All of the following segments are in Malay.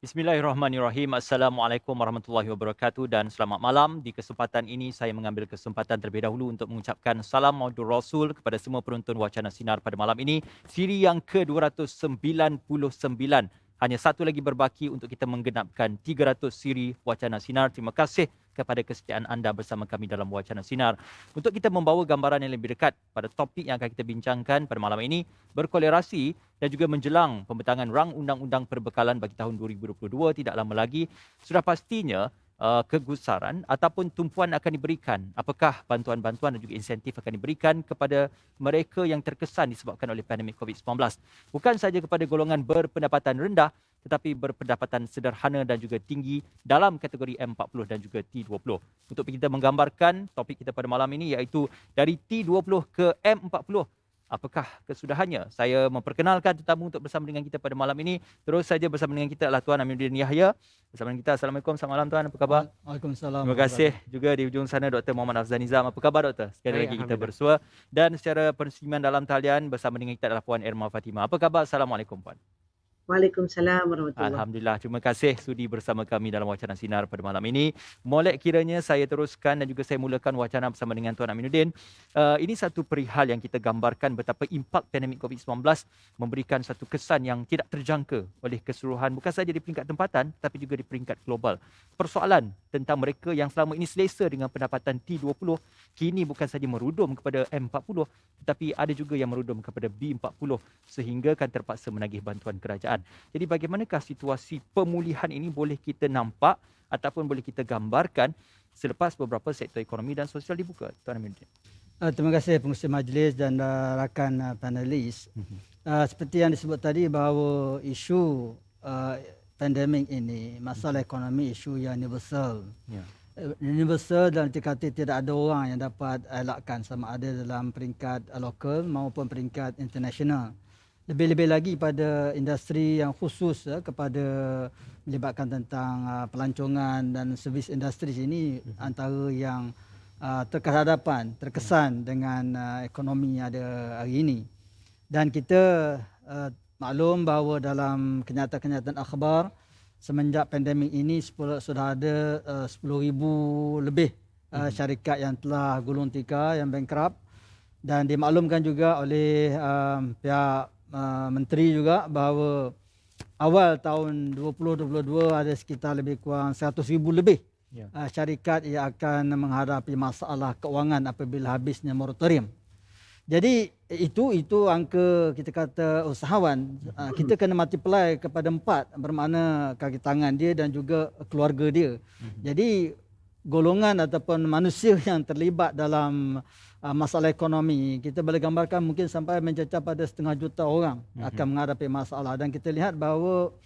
Bismillahirrahmanirrahim. Assalamualaikum warahmatullahi wabarakatuh dan selamat malam. Di kesempatan ini saya mengambil kesempatan terlebih dahulu untuk mengucapkan salam maudhu Rasul kepada semua penonton Wacana Sinar pada malam ini. Siri yang ke-299. Hanya satu lagi berbaki untuk kita menggenapkan 300 siri Wacana Sinar. Terima kasih kepada kesetiaan anda bersama kami dalam Wacana Sinar. Untuk kita membawa gambaran yang lebih dekat pada topik yang akan kita bincangkan pada malam ini, berkolerasi dan juga menjelang pembentangan rang undang-undang perbekalan bagi tahun 2022 tidak lama lagi, sudah pastinya kegusaran ataupun tumpuan akan diberikan. Apakah bantuan-bantuan dan juga insentif akan diberikan kepada mereka yang terkesan disebabkan oleh pandemik COVID-19. Bukan sahaja kepada golongan berpendapatan rendah, tetapi berpendapatan sederhana dan juga tinggi dalam kategori M40 dan juga T20. Untuk kita menggambarkan topik kita pada malam ini iaitu dari T20 ke M40. Apakah kesudahannya? Saya memperkenalkan tetamu untuk bersama dengan kita pada malam ini. Terus saja bersama dengan kita adalah Tuan Aminuddin Yahya. Bersama dengan kita. Assalamualaikum. Selamat malam Tuan. Apa khabar? Waalaikumsalam. Terima kasih juga di ujung sana Dr. Muhammad Afzal Nizam. Apa khabar Doktor? Sekali lagi kita bersua. Dan secara penerimaan dalam talian bersama dengan kita adalah Puan Irma Fatimah. Apa khabar? Assalamualaikum Puan. Waalaikumsalam warahmatullahi. Alhamdulillah, terima kasih sudi bersama kami dalam Wacana Sinar pada malam ini. Molek kiranya saya teruskan dan juga saya mulakan wacana bersama dengan Tuan Aminuddin. Ini satu perihal yang kita gambarkan betapa impak pandemik COVID-19 memberikan satu kesan yang tidak terjangka oleh keseluruhan, bukan sahaja di peringkat tempatan tapi juga di peringkat global. Persoalan tentang mereka yang selama ini selesa dengan pendapatan T20 kini bukan sahaja merudum kepada M40 tetapi ada juga yang merudum kepada B40 sehingga kan terpaksa menagih bantuan kerajaan. Jadi bagaimanakah situasi pemulihan ini boleh kita nampak ataupun boleh kita gambarkan selepas beberapa sektor ekonomi dan sosial dibuka? Tuan Aminuddin. Terima kasih pengurusi majlis dan rakan panelis. Seperti yang disebut tadi bahawa isu pandemik ini, masalah ekonomi isu yang universal. Ya. Universal dan dikatakan tidak ada orang yang dapat elakkan sama ada dalam peringkat lokal maupun peringkat internasional. Lebih-lebih lagi pada industri yang khusus kepada melibatkan tentang pelancongan dan servis industri ini antara yang terkesan dengan ekonomi yang ada hari ini. Dan kita maklum bahawa dalam kenyataan-kenyataan akhbar semenjak pandemik ini sudah ada 10,000 lebih syarikat yang telah gulung tikar, yang bankrupt, dan dimaklumkan juga oleh pihak menteri juga bahawa awal tahun 2022 ada sekitar lebih kurang 100,000 lebih syarikat yang akan menghadapi masalah keuangan apabila habisnya moratorium. Jadi itu angka kita kata usahawan, kita kena multiply kepada 4 bermakna kaki tangan dia dan juga keluarga dia. Jadi golongan ataupun manusia yang terlibat dalam masalah ekonomi, kita boleh gambarkan mungkin sampai mencecah pada 500,000 orang akan menghadapi masalah. Dan kita lihat bahawa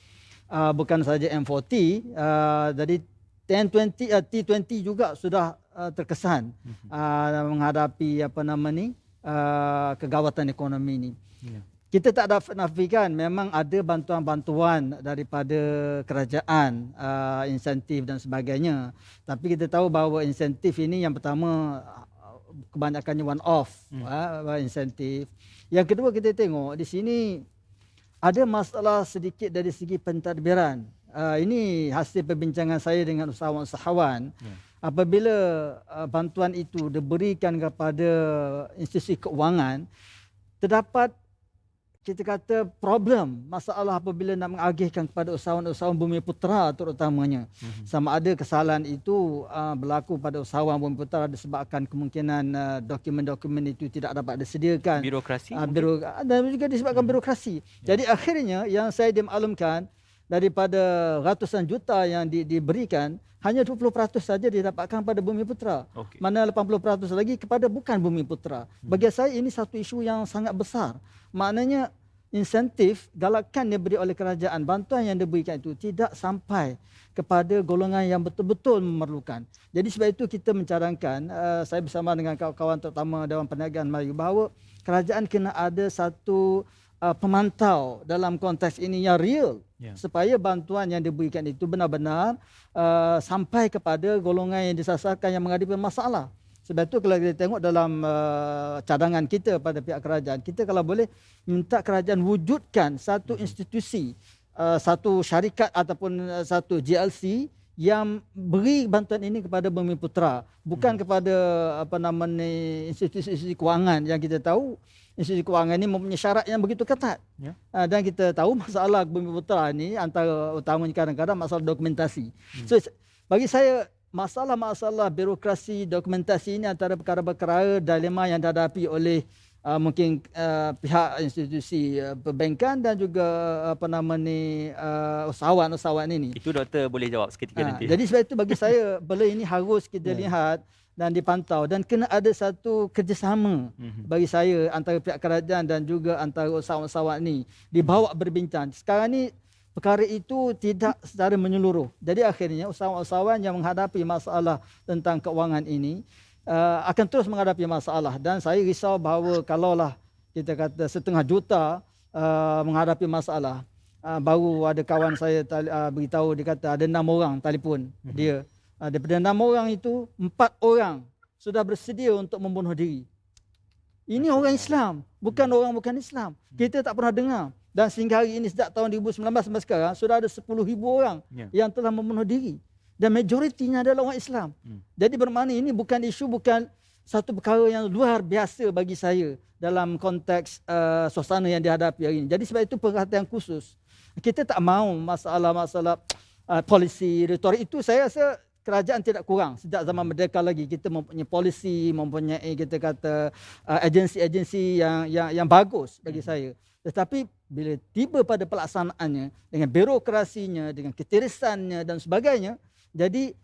bukan saja M40, jadi T20 juga sudah terkesan menghadapi kegawatan ekonomi ini. Kita tak dapat nafikan memang ada bantuan-bantuan daripada kerajaan, insentif dan sebagainya. Tapi kita tahu bahawa insentif ini yang pertama kebanyakannya one off insentif. Yang kedua kita tengok di sini ada masalah sedikit dari segi pentadbiran. Ini hasil perbincangan saya dengan usahawan-usahawan. Apabila bantuan itu diberikan kepada institusi keuangan, terdapat kita kata problem, masalah apabila nak mengagihkan kepada usahawan-usahawan Bumi Putera terutamanya. Sama ada kesalahan itu berlaku pada usahawan Bumi Putera disebabkan kemungkinan dokumen-dokumen itu tidak dapat disediakan. Birokrasi? Dan juga disebabkan birokrasi. Jadi akhirnya yang saya dimaklumkan daripada ratusan juta yang diberikan, hanya 20% saja didapatkan pada Bumi Putera. Mana 80% lagi kepada bukan Bumi Putera. Bagi saya ini satu isu yang sangat besar. Maknanya insentif, galakan yang diberi oleh kerajaan, bantuan yang diberikan itu tidak sampai kepada golongan yang betul-betul memerlukan. Jadi sebab itu kita mencadangkan, saya bersama dengan kawan-kawan terutama Dewan Perniagaan Melayu, bahawa kerajaan kena ada satu pemantau dalam konteks ini yang real, supaya bantuan yang diberikan itu benar-benar sampai kepada golongan yang disasarkan yang menghadapi masalah. Sebab itu kalau kita tengok dalam cadangan kita pada pihak kerajaan, kita kalau boleh minta kerajaan wujudkan satu institusi satu syarikat ataupun satu GLC yang beri bantuan ini kepada Bumiputera, bukan kepada institusi kewangan yang kita tahu institusi kewangan ini mempunyai syarat yang begitu ketat. Ya. Dan kita tahu masalah Bumiputera ini antara utamanya kadang-kadang masalah dokumentasi. So bagi saya masalah-masalah birokrasi dokumentasi ini antara perkara-perkara dilema yang dihadapi oleh mungkin pihak institusi perbankan dan juga usahawan ini. Itu doktor boleh jawab seketika nanti. Jadi sebab itu bagi saya benda ini harus kita lihat dan dipantau dan kena ada satu kerjasama bagi saya antara pihak kerajaan dan juga antara usahawan-usahawan ini dibawa berbincang. Sekarang ni perkara itu tidak secara menyeluruh. Jadi akhirnya usahawan-usahawan yang menghadapi masalah tentang keuangan ini akan terus menghadapi masalah, dan saya risau bahawa kalaulah kita kata 500,000 menghadapi masalah. Baru ada kawan saya beritahu, dia kata ada 6 orang telefon dia. Daripada 6 orang itu 4 orang sudah bersedia untuk membunuh diri. Ini orang Islam, bukan orang bukan Islam. Kita tak pernah dengar. Dan sehingga hari ini sejak tahun 2019 sampai sekarang sudah ada 10,000 orang yang telah membunuh diri. Dan majoritinya adalah orang Islam. Jadi bermakna ini bukan isu, bukan satu perkara yang luar biasa bagi saya dalam konteks suasana yang dihadapi hari ini. Jadi sebab itu perhatian khusus. Kita tak mahu masalah-masalah polisi, retorik itu saya rasa kerajaan tidak kurang. Sejak zaman merdeka lagi kita mempunyai polisi, mempunyai kita kata agensi-agensi yang bagus bagi saya. Tetapi bila tiba pada pelaksanaannya dengan birokrasinya, dengan ketirisannya dan sebagainya, jadi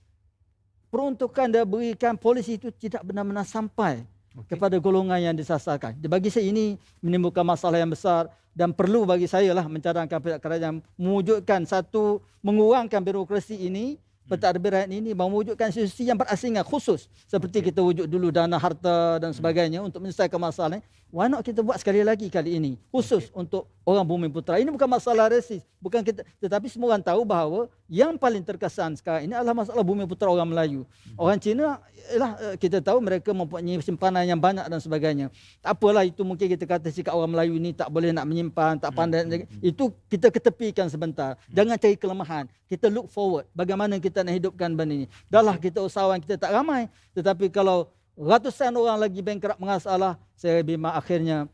peruntukan dia berikan polisi itu tidak benar-benar sampai kepada golongan yang disasarkan. Bagi saya ini menimbulkan masalah yang besar dan perlu bagi saya lah mencadangkan pihak kerajaan mewujudkan satu, mengurangkan birokrasi ini, pentadbiran rakyat ini, mewujudkan institusi yang berasingan khusus seperti kita wujud dulu dana harta dan sebagainya untuk menyelesaikan masalah ini. Why not kita buat sekali lagi kali ini khusus untuk orang Bumiputera. Ini bukan masalah rasis, bukan kita, tetapi semua orang tahu bahawa yang paling terkesan sekarang ini adalah masalah Bumiputera orang Melayu. Orang Cina ialah kita tahu mereka mempunyai simpanan yang banyak dan sebagainya. Tak apalah itu, mungkin kita kata sikap orang Melayu ini tak boleh nak menyimpan, tak pandai. Itu kita ketepikan sebentar. Jangan cari kelemahan. Kita look forward bagaimana kita nak hidupkan benda ini. Dahlah kita usahawan kita tak ramai, tetapi kalau ratusan orang lagi bankrupt mengasalah, saya bimbang akhirnya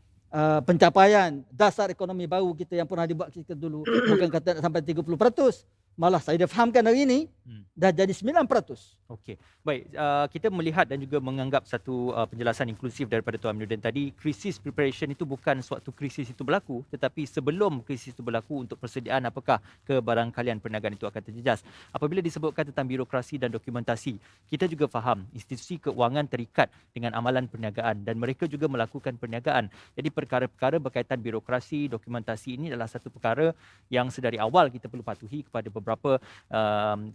pencapaian dasar ekonomi baru kita yang pernah dibuat kita dulu bukan kata nak sampai 30%, malah saya dah fahamkan hari ini dah jadi 9%. Okey. Baik, kita melihat dan juga menganggap satu penjelasan inklusif daripada Tuan Aminuddin tadi. Krisis preparation itu bukan suatu krisis itu berlaku, tetapi sebelum krisis itu berlaku untuk persediaan apakah kebarangkalian perniagaan itu akan terjejas. Apabila disebutkan tentang birokrasi dan dokumentasi, kita juga faham institusi keuangan terikat dengan amalan perniagaan dan mereka juga melakukan perniagaan. Jadi perkara-perkara berkaitan birokrasi, dokumentasi ini adalah satu perkara yang sedari awal kita perlu patuhi kepada beberapa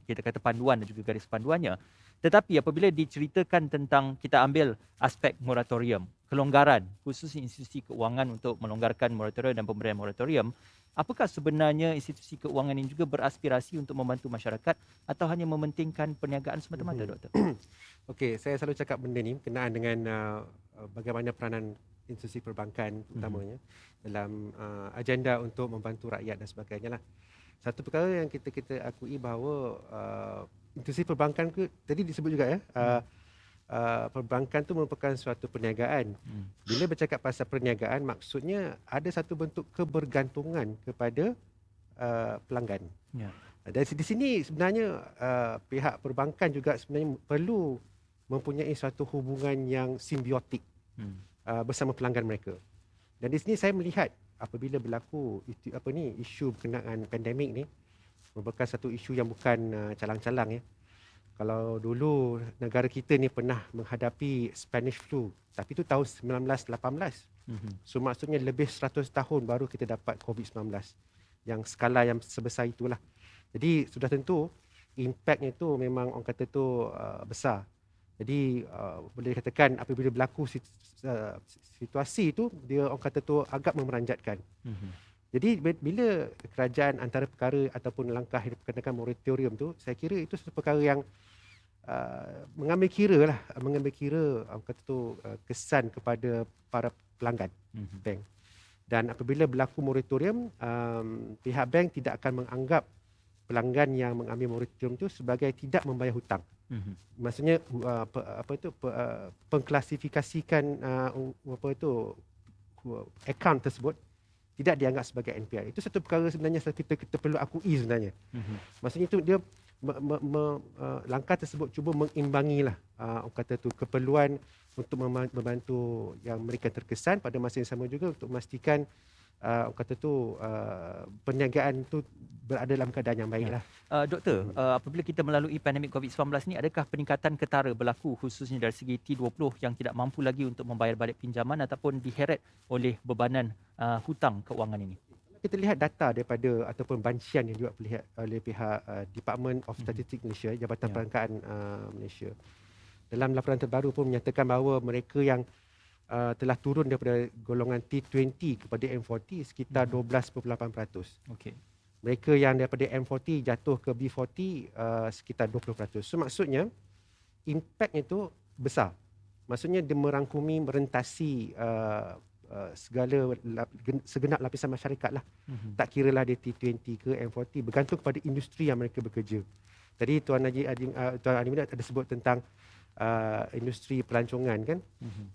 kita kata panduan dan juga garis panduannya. Tetapi apabila diceritakan tentang, kita ambil aspek moratorium, kelonggaran, khusus institusi keuangan untuk melonggarkan moratorium dan pemberian moratorium, apakah sebenarnya institusi keuangan ini juga beraspirasi untuk membantu masyarakat atau hanya mementingkan perniagaan semata-mata, Doktor? Okey, saya selalu cakap benda ni berkenaan dengan bagaimana peranan institusi perbankan utamanya dalam agenda untuk membantu rakyat dan sebagainya lah. Satu perkara yang kita akui bahawa institusi perbankan tadi disebut juga ya, perbankan tu merupakan suatu perniagaan. Bila bercakap pasal perniagaan, maksudnya ada satu bentuk kebergantungan kepada pelanggan. Dari di sini sebenarnya pihak perbankan juga sebenarnya perlu mempunyai suatu hubungan yang simbiotik bersama pelanggan mereka. Dan di sini saya melihat apabila berlaku isu berkenaan pandemik ni merupakan satu isu yang bukan calang-calang ya. Kalau dulu negara kita ni pernah menghadapi Spanish flu, tapi itu tahun 1918. So maksudnya lebih 100 tahun baru kita dapat COVID-19 yang skala yang sebesar itulah. Jadi sudah tentu impaknya tu memang orang kata tu besar. Jadi boleh dikatakan apabila berlaku situasi itu, dia orang kata tu agak memeranjatkan. Jadi bila kerajaan antara perkara ataupun langkah yang diperkenalkan moratorium tu, saya kira itu satu perkara yang mengambil kira orang kata tu kesan kepada para pelanggan bank. Dan apabila berlaku moratorium, pihak bank tidak akan menganggap pelanggan yang mengambil moratorium itu sebagai tidak membayar hutang. Maksudnya pengklasifikasikan akaun tersebut tidak dianggap sebagai NPL. Itu satu perkara sebenarnya kita perlu akui sebenarnya. Maksudnya itu dia langkah tersebut cuba mengimbangilah orang kata tu keperluan untuk membantu yang mereka terkesan, pada masa yang sama juga untuk memastikan orang kata tu perniagaan tu berada dalam keadaan yang baiklah. Doktor, apabila kita melalui pandemik COVID-19 ni, adakah peningkatan ketara berlaku khususnya dari segi T20 yang tidak mampu lagi untuk membayar balik pinjaman ataupun diheret oleh bebanan hutang keuangan ini? Kita lihat data daripada ataupun bancian yang juga oleh pihak Department of Statistics Malaysia, Jabatan Perangkaan Malaysia. Dalam laporan terbaru pun menyatakan bahawa mereka yang telah turun daripada golongan T20 kepada M40 sekitar 12.8%. Okey. Mereka yang daripada M40 jatuh ke B40 sekitar 20%. So maksudnya impact itu besar. Maksudnya dia merangkumi, merentasi segenap lapisan masyarakat lah. Tak kiralah dia T20 ke M40, bergantung kepada industri yang mereka bekerja. Tadi Tuan Adi ada sebut tentang industri pelancongan kan.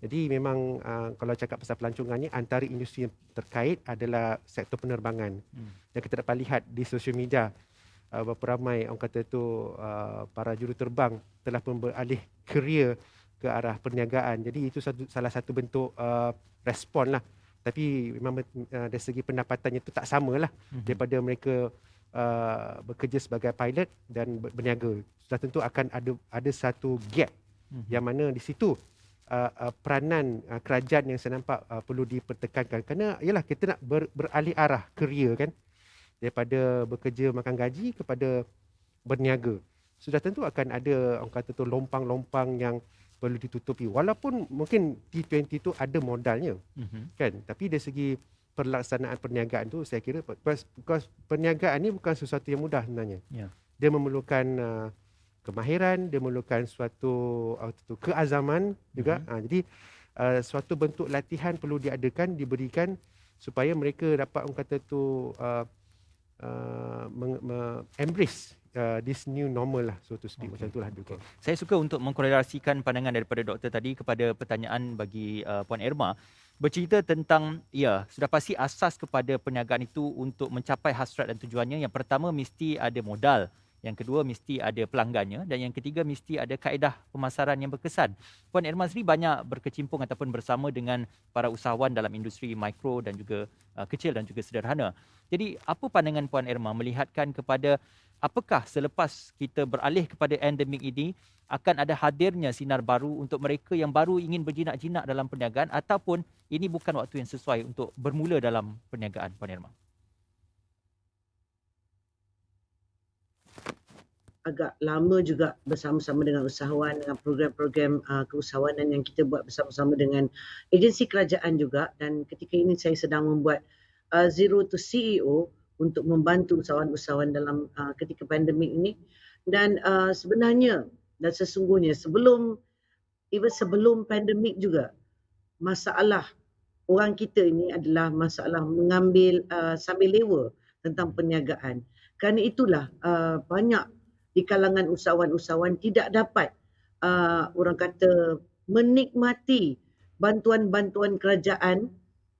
Jadi memang kalau cakap pasal pelancongan ni, antara industri yang terkait adalah sektor penerbangan. Yang kita dapat lihat di sosial media, berapa ramai orang kata tu para juruterbang telah pun beralih kerjaya ke arah perniagaan. Jadi itu salah satu bentuk respon lah. Tapi memang dari segi pendapatannya itu tak samalah daripada mereka bekerja sebagai pilot dan berniaga. Sudah tentu akan ada satu gap yang mana di situ peranan kerajaan yang saya nampak perlu dipertekankan, kerana ialah kita nak beralih arah kerjaya kan, daripada bekerja makan gaji kepada berniaga. Sudah tentu akan ada orang kata tu lompang-lompang yang perlu ditutupi, walaupun mungkin T20 tu ada modalnya kan, tapi dari segi pelaksanaan perniagaan tu saya kira because perniagaan ni bukan sesuatu yang mudah sebenarnya. Dia memerlukan kemahiran, dia memerlukan suatu keazaman juga. Jadi suatu bentuk latihan perlu diadakan, diberikan supaya mereka dapat orang kata tu embrace this new normal lah, so to speak. Macam itulah. Saya suka untuk mengkorelasikan pandangan daripada doktor tadi kepada pertanyaan bagi Puan Irma, bercerita tentang sudah pasti asas kepada perniagaan itu untuk mencapai hasrat dan tujuannya. Yang pertama mesti ada modal, yang kedua mesti ada pelanggannya, dan yang ketiga mesti ada kaedah pemasaran yang berkesan. Puan Irma sendiri banyak berkecimpung ataupun bersama dengan para usahawan dalam industri mikro dan juga kecil dan juga sederhana. Jadi apa pandangan Puan Irma melihatkan kepada apakah selepas kita beralih kepada endemik ini akan ada hadirnya sinar baru untuk mereka yang baru ingin berjinak-jinak dalam perniagaan, ataupun ini bukan waktu yang sesuai untuk bermula dalam perniagaan, Puan Irma? Agak lama juga bersama-sama dengan usahawan, dengan program-program keusahawanan yang kita buat bersama-sama dengan agensi kerajaan juga, dan ketika ini saya sedang membuat Zero to CEO untuk membantu usahawan-usahawan dalam ketika pandemik ini. Dan sebenarnya dan sesungguhnya sebelum pandemik juga, masalah orang kita ini adalah masalah mengambil sambil lewa tentang perniagaan. Kerana itulah banyak di kalangan usahawan-usahawan tidak dapat orang kata menikmati bantuan-bantuan kerajaan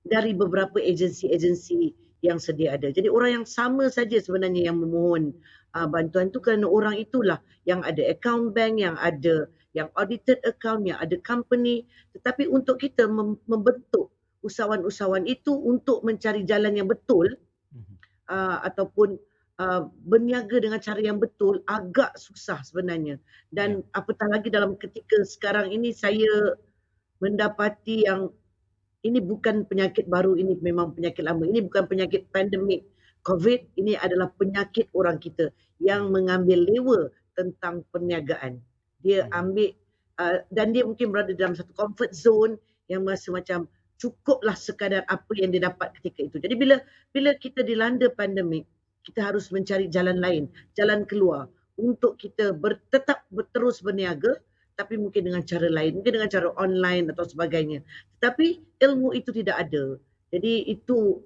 dari beberapa agensi-agensi yang sedia ada. Jadi orang yang sama saja sebenarnya yang memohon bantuan itu, kerana orang itulah yang ada account bank, yang ada yang audited account, yang ada company. Tetapi untuk kita membentuk usahawan-usahawan itu untuk mencari jalan yang betul ataupun berniaga dengan cara yang betul agak susah sebenarnya. Dan apatah lagi dalam ketika sekarang ini saya mendapati yang ini bukan penyakit baru, ini memang penyakit lama. Ini bukan penyakit pandemik COVID, ini adalah penyakit orang kita yang mengambil lewa tentang perniagaan. Dia ambil dan dia mungkin berada dalam satu comfort zone yang merasa macam cukuplah sekadar apa yang dia dapat ketika itu. Jadi bila kita dilanda pandemik, kita harus mencari jalan lain, jalan keluar untuk kita tetap terus berniaga, tapi mungkin dengan cara lain, mungkin dengan cara online atau sebagainya. Tetapi ilmu itu tidak ada. Jadi itu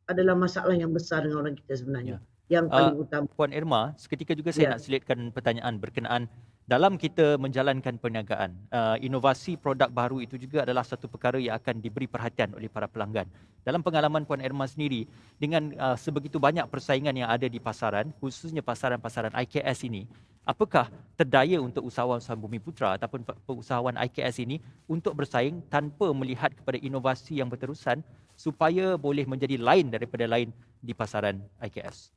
adalah masalah yang besar dengan orang kita sebenarnya. Yang Uh, paling utama. Puan Irma, seketika juga saya Ya. nak selitkan pertanyaan berkenaan dalam kita menjalankan perniagaan. Inovasi produk baru itu juga adalah satu perkara yang akan diberi perhatian oleh para pelanggan. Dalam pengalaman Puan Irma sendiri, dengan sebegitu banyak persaingan yang ada di pasaran, khususnya pasaran-pasaran IKS ini, apakah terdaya untuk usahawan-usahawan Bumiputra ataupun usahawan IKS ini untuk bersaing tanpa melihat kepada inovasi yang berterusan supaya boleh menjadi lain daripada lain di pasaran IKS?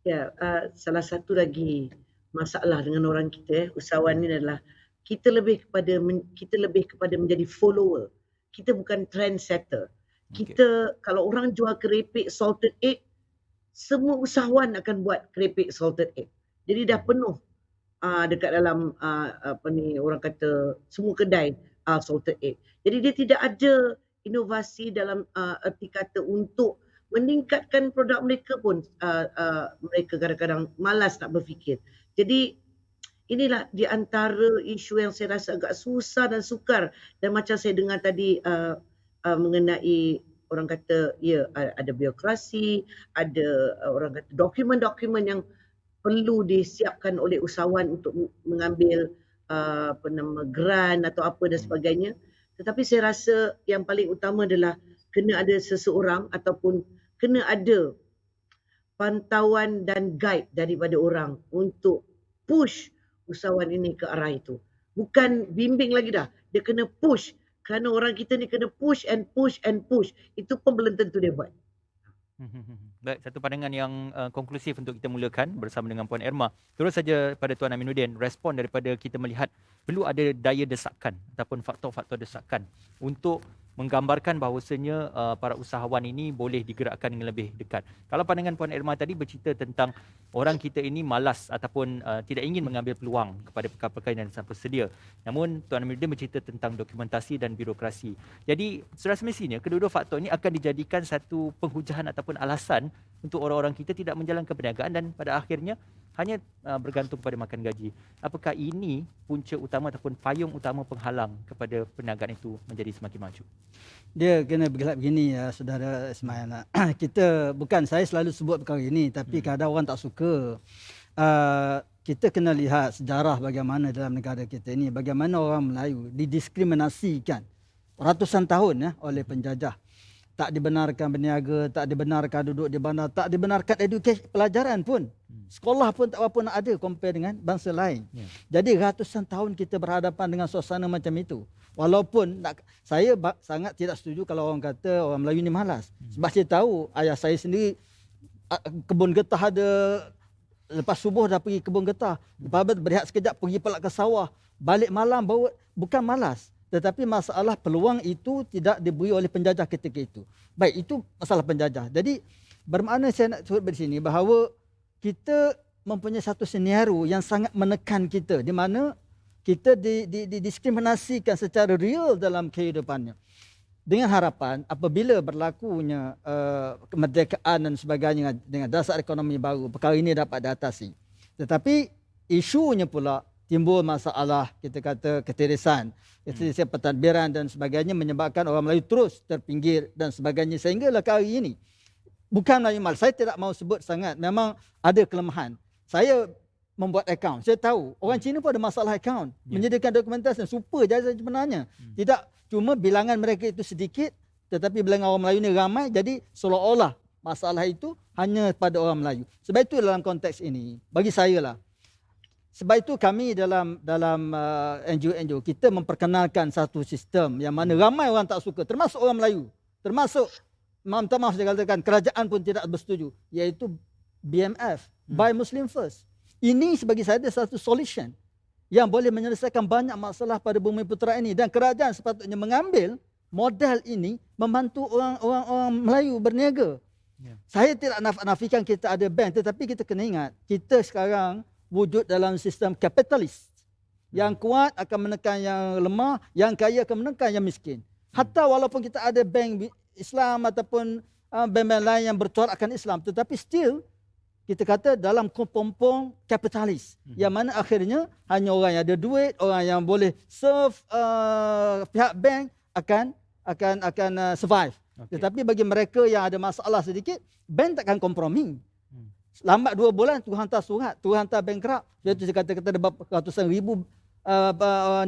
Ya, salah satu lagi masalah dengan orang kita, usahawan ni adalah kita lebih kepada menjadi follower. Kita bukan trendsetter. Kita kalau orang jual keripik salted egg, semua usahawan akan buat keripik salted egg. Jadi dah penuh dekat dalam orang kata semua kedai salted egg. Jadi dia tidak ada inovasi dalam erti kata untuk meningkatkan produk mereka pun mereka kadang-kadang malas nak berfikir. Jadi inilah di antara isu yang saya rasa agak susah dan sukar, dan macam saya dengar tadi mengenai orang kata ada birokrasi, ada orang kata dokumen-dokumen yang perlu disiapkan oleh usahawan untuk mengambil grant atau apa dan sebagainya. Tetapi saya rasa yang paling utama adalah kena ada seseorang ataupun kena ada pantauan dan guide daripada orang untuk push usahawan ini ke arah itu. Bukan bimbing lagi dah. Dia kena push. Kerana orang kita ni kena push and push and push. Itu pun belum tentu dia buat. Baik, satu pandangan yang konklusif untuk kita mulakan bersama dengan Puan Irma. Terus saja pada Tuan Aminuddin, respon daripada kita melihat perlu ada daya desakan ataupun faktor-faktor desakan untuk menggambarkan bahawasanya para usahawan ini boleh digerakkan dengan lebih dekat. Kalau pandangan Puan Irma tadi bercerita tentang orang kita ini malas ataupun tidak ingin mengambil peluang kepada perkara-perkara yang sedia. Namun Tuan Aminuddin bercerita tentang dokumentasi dan birokrasi. Jadi sudah semestinya kedua-dua faktor ini akan dijadikan satu penghujahan ataupun alasan untuk orang-orang kita tidak menjalankan perniagaan dan pada akhirnya hanya bergantung pada makan gaji. Apakah ini punca utama ataupun payung utama penghalang kepada perniagaan itu menjadi semakin maju? Dia kena bergelap begini ya saudara Ismail. Kita bukan saya selalu sebut perkara ini, tapi kadang orang tak suka. Kita kena lihat sejarah bagaimana dalam negara kita ini, bagaimana orang Melayu didiskriminasikan ratusan tahun ya oleh penjajah. Tak dibenarkan berniaga, tak dibenarkan duduk di bandar, tak dibenarkan edukasi pelajaran pun. Sekolah pun tak apa nak ada compare dengan bangsa lain. Jadi ratusan tahun kita berhadapan dengan suasana macam itu. Walaupun saya sangat tidak setuju kalau orang kata orang Melayu ni malas. Sebab saya tahu ayah saya sendiri kebun getah ada, lepas subuh dah pergi kebun getah. Lepas berehat sekejap pergi pula ke sawah. Balik malam bawa, bukan malas. Tetapi masalah peluang itu tidak diberi oleh penjajah ketika itu. Baik, itu masalah penjajah. Jadi bermakna saya nak sebut di sini bahawa kita mempunyai satu senario yang sangat menekan kita, di mana kita didiskriminasikan secara real dalam kehidupannya. Dengan harapan apabila berlakunya kemerdekaan dan sebagainya dengan dasar ekonomi baru, perkara ini dapat diatasi. Tetapi isunya pula timbul masalah kita kata ketirisan pentadbiran dan sebagainya, menyebabkan orang Melayu terus terpinggir dan sebagainya, sehinggalah ke hari ini. Bukan Melayu malas, saya tidak mahu sebut sangat, memang ada kelemahan. Saya membuat akaun, saya tahu orang Cina pun ada masalah akaun, menyediakan dokumentasi super jasa sebenarnya. Tidak cuma bilangan mereka itu sedikit, tetapi bilangan orang Melayu ni ramai, jadi seolah-olah masalah itu hanya pada orang Melayu. Sebab itu dalam konteks ini, bagi saya lah, sebab itu kami dalam NGO kita memperkenalkan satu sistem yang mana ramai orang tak suka, termasuk orang Melayu, termasuk maaf saya katakan kerajaan pun tidak bersetuju, iaitu BMF, Buy Muslim First. Ini sebagai saya satu solution yang boleh menyelesaikan banyak masalah pada Bumiputra ini, dan kerajaan sepatutnya mengambil model ini membantu orang Melayu berniaga. Saya tidak nafikan kita ada bank, tetapi kita kena ingat kita sekarang wujud dalam sistem kapitalis. Yang kuat akan menekan yang lemah, yang kaya akan menekan yang miskin. Hatta walaupun kita ada bank Islam ataupun bank-bank lain yang bercorakkan Islam, tetapi still kita kata dalam kepompong kapitalis, yang mana akhirnya hanya orang yang ada duit, orang yang boleh serve pihak bank akan survive. Okey. Tetapi bagi mereka yang ada masalah sedikit, bank takkan kompromi. Lambat 2 bulan, tu hantar surat, tu hantar bankrupt. Jadi saya kata ada berapa ratusan ribu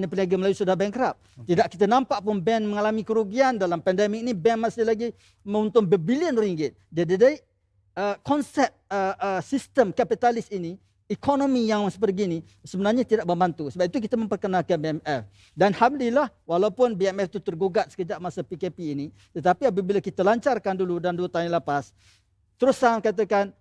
peniaga Melayu sudah bankrupt. Tidak kita nampak pun bank mengalami kerugian dalam pandemik ini. Bank masih lagi menguntung berbilion ringgit. Jadi konsep sistem kapitalis ini, ekonomi yang seperti ini sebenarnya tidak membantu. Sebab itu kita memperkenalkan BMF. Dan alhamdulillah walaupun BMF itu tergugat sekejap masa PKP ini, tetapi apabila kita lancarkan dulu dan 2 tahun lepas, terus saya katakan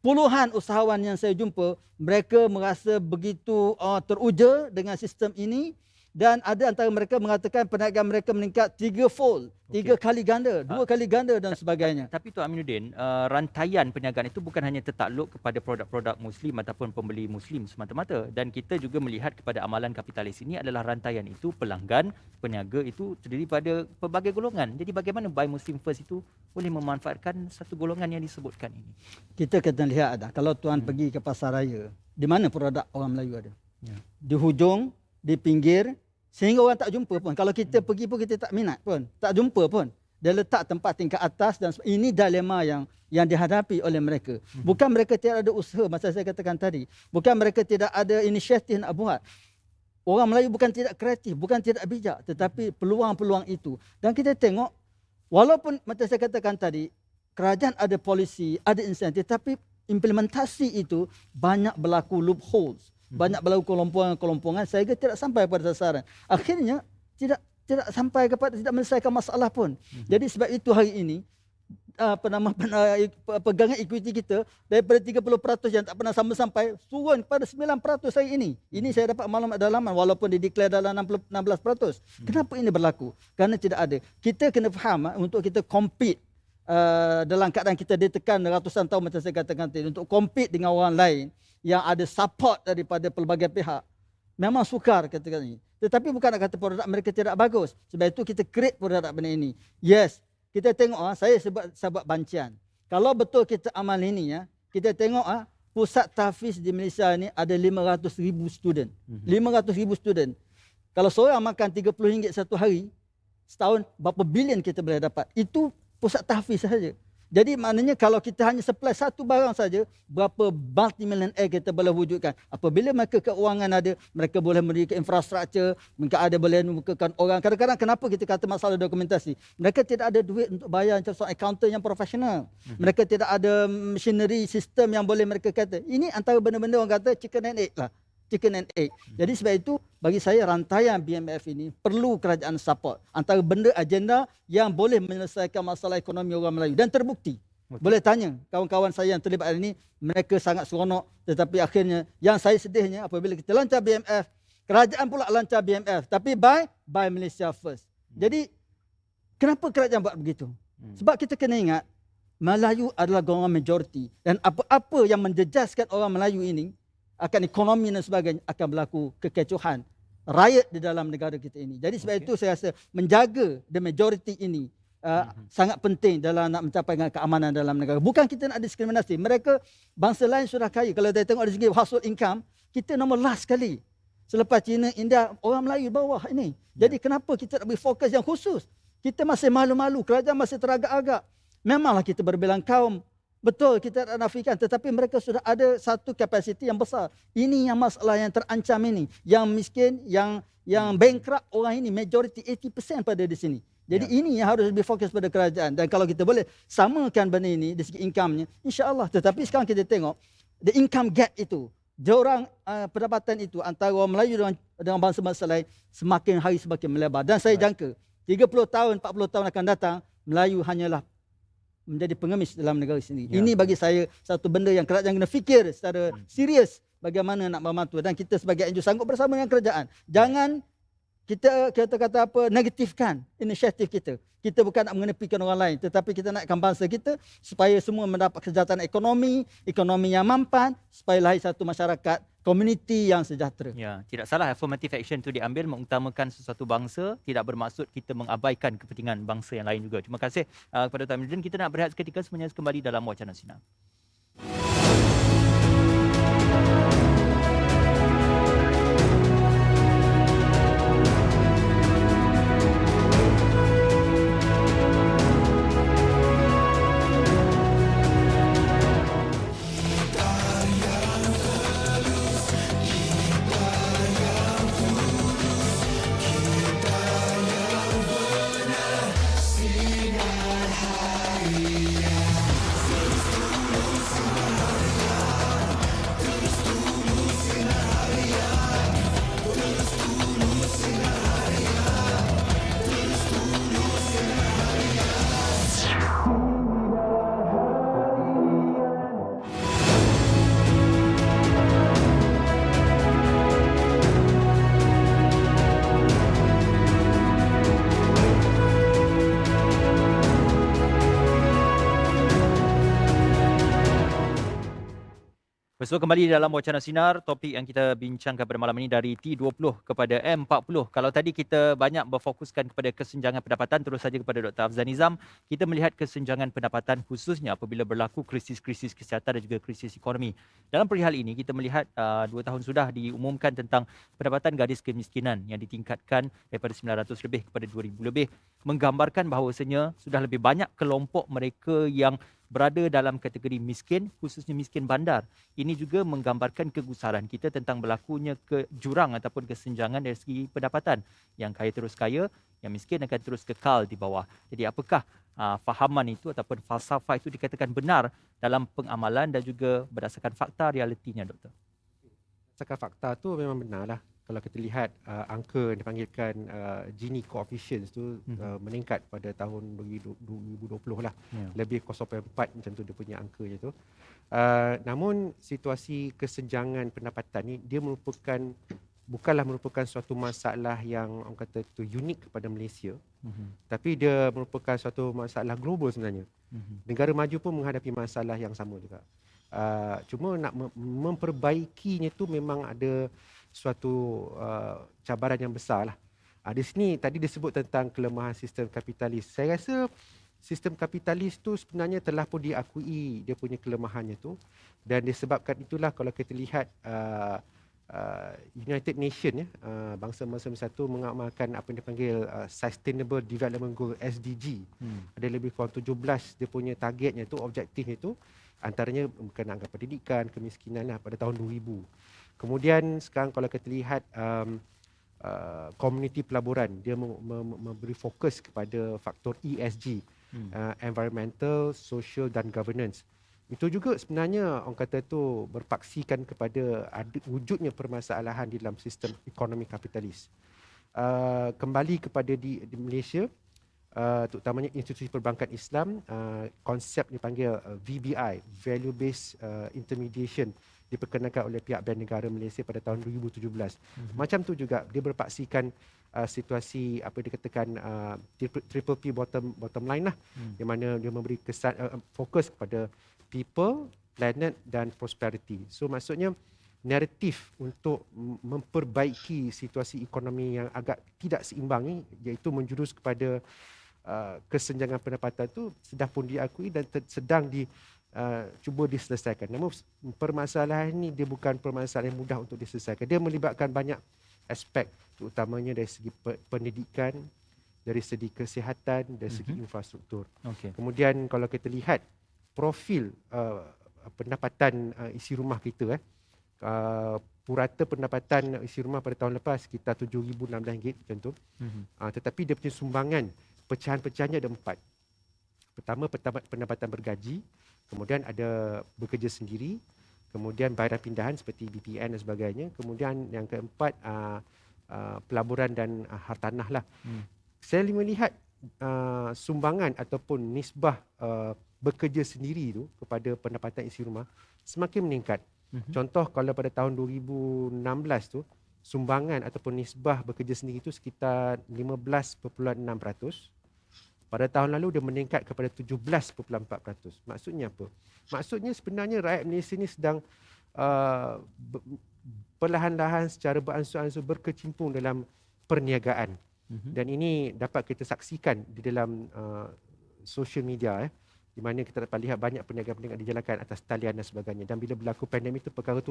puluhan usahawan yang saya jumpa, mereka merasa begitu teruja dengan sistem ini, dan ada antara mereka mengatakan perniagaan mereka meningkat 3-fold, 3 kali ganda, 2 kali ganda dan sebagainya. Tapi Tuan Aminuddin, rantaian perniagaan itu bukan hanya tertakluk kepada produk-produk Muslim ataupun pembeli Muslim semata-mata. Dan kita juga melihat kepada amalan kapitalis ini adalah rantaian itu, pelanggan, peniaga itu terdiri pada pelbagai golongan. Jadi bagaimana Buy Muslim First itu boleh memanfaatkan satu golongan yang disebutkan ini? Kita kena lihat ada. Kalau tuan pergi ke pasar raya, di mana produk orang Melayu ada? Ya. Di hujung, di pinggir, sehingga orang tak jumpa pun. Kalau kita pergi pun kita tak minat pun, tak jumpa pun. Dia letak tempat tingkat atas dan ini dilema yang dihadapi oleh mereka. Bukan mereka tidak ada usaha, macam saya katakan tadi. Bukan mereka tidak ada inisiatif nak buat. Orang Melayu bukan tidak kreatif, bukan tidak bijak, tetapi peluang-peluang itu. Dan kita tengok, walaupun macam saya katakan tadi, kerajaan ada polisi, ada insentif, tapi implementasi itu banyak berlaku loopholes. Banyak berlaku kelompongan sehingga tidak sampai pada sasaran. Akhirnya tidak sampai kepada, tidak menyelesaikan masalah pun. Jadi sebab itu hari ini pegangan equity kita daripada 30% yang tak pernah sampai turun kepada 9% hari ini. Ini saya dapat maklumat dalaman walaupun dideklar dalam 16%. Kenapa ini berlaku? Kerana tidak ada. Kita kena faham untuk kita compete dalam keadaan kita ditekan ratusan tahun macam saya katakan tadi, untuk compete dengan orang lain yang ada support daripada pelbagai pihak, memang sukar katakan ini. Tetapi bukan nak kata produk mereka tidak bagus. Sebab itu kita create produk benda ini. Yes, kita tengok saya sebab bancian. Kalau betul kita amal ini kita tengok pusat tahfiz di Malaysia ni ada 500,000 student. 500,000 student. Kalau seorang makan RM30 satu hari, setahun berapa bilion kita boleh dapat. Itu pusat tahfiz sahaja. Jadi maknanya kalau kita hanya supply satu barang saja, berapa multi-millionaire kita boleh wujudkan. Apabila mereka keuangan ada, mereka boleh mendirikan infrastruktur, mereka ada boleh membukakan orang. Kadang-kadang kenapa kita kata masalah dokumentasi? Mereka tidak ada duit untuk bayar seorang accountant yang profesional. Mereka tidak ada machinery sistem yang boleh mereka kata. Ini antara benda-benda orang kata chicken and egg lah. Chicken and egg. Jadi sebab itu bagi saya rantaian BMF ini perlu kerajaan support. Antara benda agenda yang boleh menyelesaikan masalah ekonomi orang Melayu. Dan terbukti. Boleh tanya kawan-kawan saya yang terlibat hari ini, mereka sangat seronok. Tetapi akhirnya yang saya sedihnya apabila kita lancar BMF, kerajaan pula lancar BMF. Tapi buy Malaysia First. Jadi kenapa kerajaan buat begitu? Sebab kita kena ingat, Melayu adalah golongan majoriti. Dan apa-apa yang menjejaskan orang Melayu ini, akan ekonomi dan sebagainya, akan berlaku kekecohan, riot di dalam negara kita ini. Jadi sebab itu saya rasa menjaga the majority ini sangat penting dalam nak mencapai keamanan dalam negara. Bukan kita nak diskriminasi. Mereka, bangsa lain sudah kaya. Kalau kita tengok dari segi household income, kita nombor last sekali. Selepas China, India, orang Melayu bawah ini. Jadi kenapa kita nak beri fokus yang khusus? Kita masih malu-malu, kerajaan masih teragak-agak. Memanglah kita berbelang kaum. Betul, kita tak nafikan, tetapi mereka sudah ada satu kapasiti yang besar. Ini yang masalah yang terancam ini. Yang miskin, yang bankrupt orang ini, majority 80% pada di sini. Jadi ini yang harus lebih fokus pada kerajaan. Dan kalau kita boleh samakan benda ini dari segi income-nya, insya-Allah. Tetapi sekarang kita tengok, the income gap itu, jurang pendapatan itu antara orang Melayu dengan bangsa-bangsa lain semakin hari semakin melebar. Dan saya jangka, 30 tahun, 40 tahun akan datang, Melayu hanyalah menjadi pengemis dalam negara sendiri. Ini bagi saya satu benda yang kerajaan kena fikir secara serius bagaimana nak membantu. Dan kita sebagai NGO sanggup bersama dengan kerajaan. Jangan kita kata apa, negatifkan inisiatif kita. Kita bukan nak mengenepikan orang lain, tetapi kita nakkan bangsa kita supaya semua mendapat kesejahteraan ekonomi yang mampan, supaya lahir satu masyarakat, komuniti yang sejahtera. Ya, tidak salah affirmative action itu diambil mengutamakan sesuatu bangsa, tidak bermaksud kita mengabaikan kepentingan bangsa yang lain juga. Terima kasih kepada Tuan Aminuddin. Kita nak berehat seketika, semuanya kembali dalam Wacana Sinar. Bersua kembali dalam Wacana Sinar, topik yang kita bincangkan pada malam ini dari T20 kepada M40. Kalau tadi kita banyak berfokuskan kepada kesenjangan pendapatan, terus saja kepada Dr. Afzal Nizam, kita melihat kesenjangan pendapatan khususnya apabila berlaku krisis-krisis kesihatan dan juga krisis ekonomi. Dalam perihal ini, kita melihat 2 tahun sudah diumumkan tentang pendapatan gadis kemiskinan yang ditingkatkan daripada 900 lebih kepada 2,000 lebih, menggambarkan bahawasanya sudah lebih banyak kelompok mereka yang berada dalam kategori miskin, khususnya miskin bandar. Ini juga menggambarkan kegusaran kita tentang berlakunya jurang ataupun kesenjangan dari segi pendapatan. Yang kaya terus kaya, yang miskin akan terus kekal di bawah. Jadi apakah fahaman itu ataupun falsafah itu dikatakan benar dalam pengamalan dan juga berdasarkan fakta realitinya, Doktor? Berdasarkan fakta tu memang benar lah. Kalau kita lihat angka yang dipanggilkan Gini coefficients tu meningkat pada tahun 2020 lah. Yeah. Lebih 0.4 macam tu dia punya angkanya tu. Namun situasi kesenjangan pendapatan ni dia bukanlah merupakan suatu masalah yang orang kata tu unik kepada Malaysia. Tapi dia merupakan suatu masalah global sebenarnya. Negara maju pun menghadapi masalah yang sama juga. Cuma nak memperbaikinya tu memang ada suatu cabaran yang besar lah. Di sini tadi disebut tentang kelemahan sistem kapitalis. Saya rasa sistem kapitalis tu sebenarnya telah pun diakui dia punya kelemahannya tu, dan disebabkan itulah kalau kita lihat United Nations bangsa-bangsa bersatu mengamalkan apa yang dipanggil Sustainable Development Goal SDG. Ada lebih kurang 17 dia punya targetnya tu, objektifnya tu, antaranya berkenaan dengan pendidikan, kemiskinan lah pada tahun 2000. Kemudian sekarang kalau kita lihat komuniti pelaburan, dia memberi fokus kepada faktor ESG, environmental, social dan governance. Itu juga sebenarnya orang kata tu berpaksikan kepada wujudnya permasalahan di dalam sistem ekonomi kapitalis. Kembali kepada di Malaysia, terutamanya institusi perbankan Islam, konsep dipanggil VBI, Value Based Intermediation, diperkenalkan oleh pihak Bank Negara Malaysia pada tahun 2017. Macam tu juga dia berpaksikan situasi apa dikatakan triple P bottom line lah, di mana dia memberi kesan fokus kepada people, planet dan prosperity. So maksudnya naratif untuk memperbaiki situasi ekonomi yang agak tidak seimbang ni, iaitu menjurus kepada kesenjangan pendapatan tu sudah pun diakui dan sedang cuba diselesaikan. Namun permasalahan ini dia bukan permasalahan yang mudah untuk diselesaikan. Dia melibatkan banyak aspek, terutamanya dari segi pendidikan, dari segi kesihatan, dari segi infrastruktur. Okay. Kemudian kalau kita lihat profil pendapatan isi rumah kita, purata pendapatan isi rumah pada tahun lepas sekitar RM7,016 macam tu. Tetapi dia punya sumbangan pecahan-pecahannya ada 4. Pertama, pendapatan bergaji, kemudian ada bekerja sendiri, kemudian bayaran pindahan seperti BPN dan sebagainya, kemudian yang keempat pelaburan dan hartanah lah. Saya melihat sumbangan ataupun nisbah bekerja sendiri tu kepada pendapatan isi rumah semakin meningkat. Contoh kalau pada tahun 2016 tu sumbangan ataupun nisbah bekerja sendiri tu sekitar 15.6%. Pada tahun lalu dia meningkat kepada 17.4%. Maksudnya apa? Maksudnya sebenarnya rakyat Malaysia ni sedang perlahan-lahan secara beransur-ansur berkecimpung dalam perniagaan. Dan ini dapat kita saksikan di dalam social media, di mana kita dapat lihat banyak perniagaan-perniagaan dijalankan atas talian dan sebagainya. Dan bila berlaku pandemik itu, perkara itu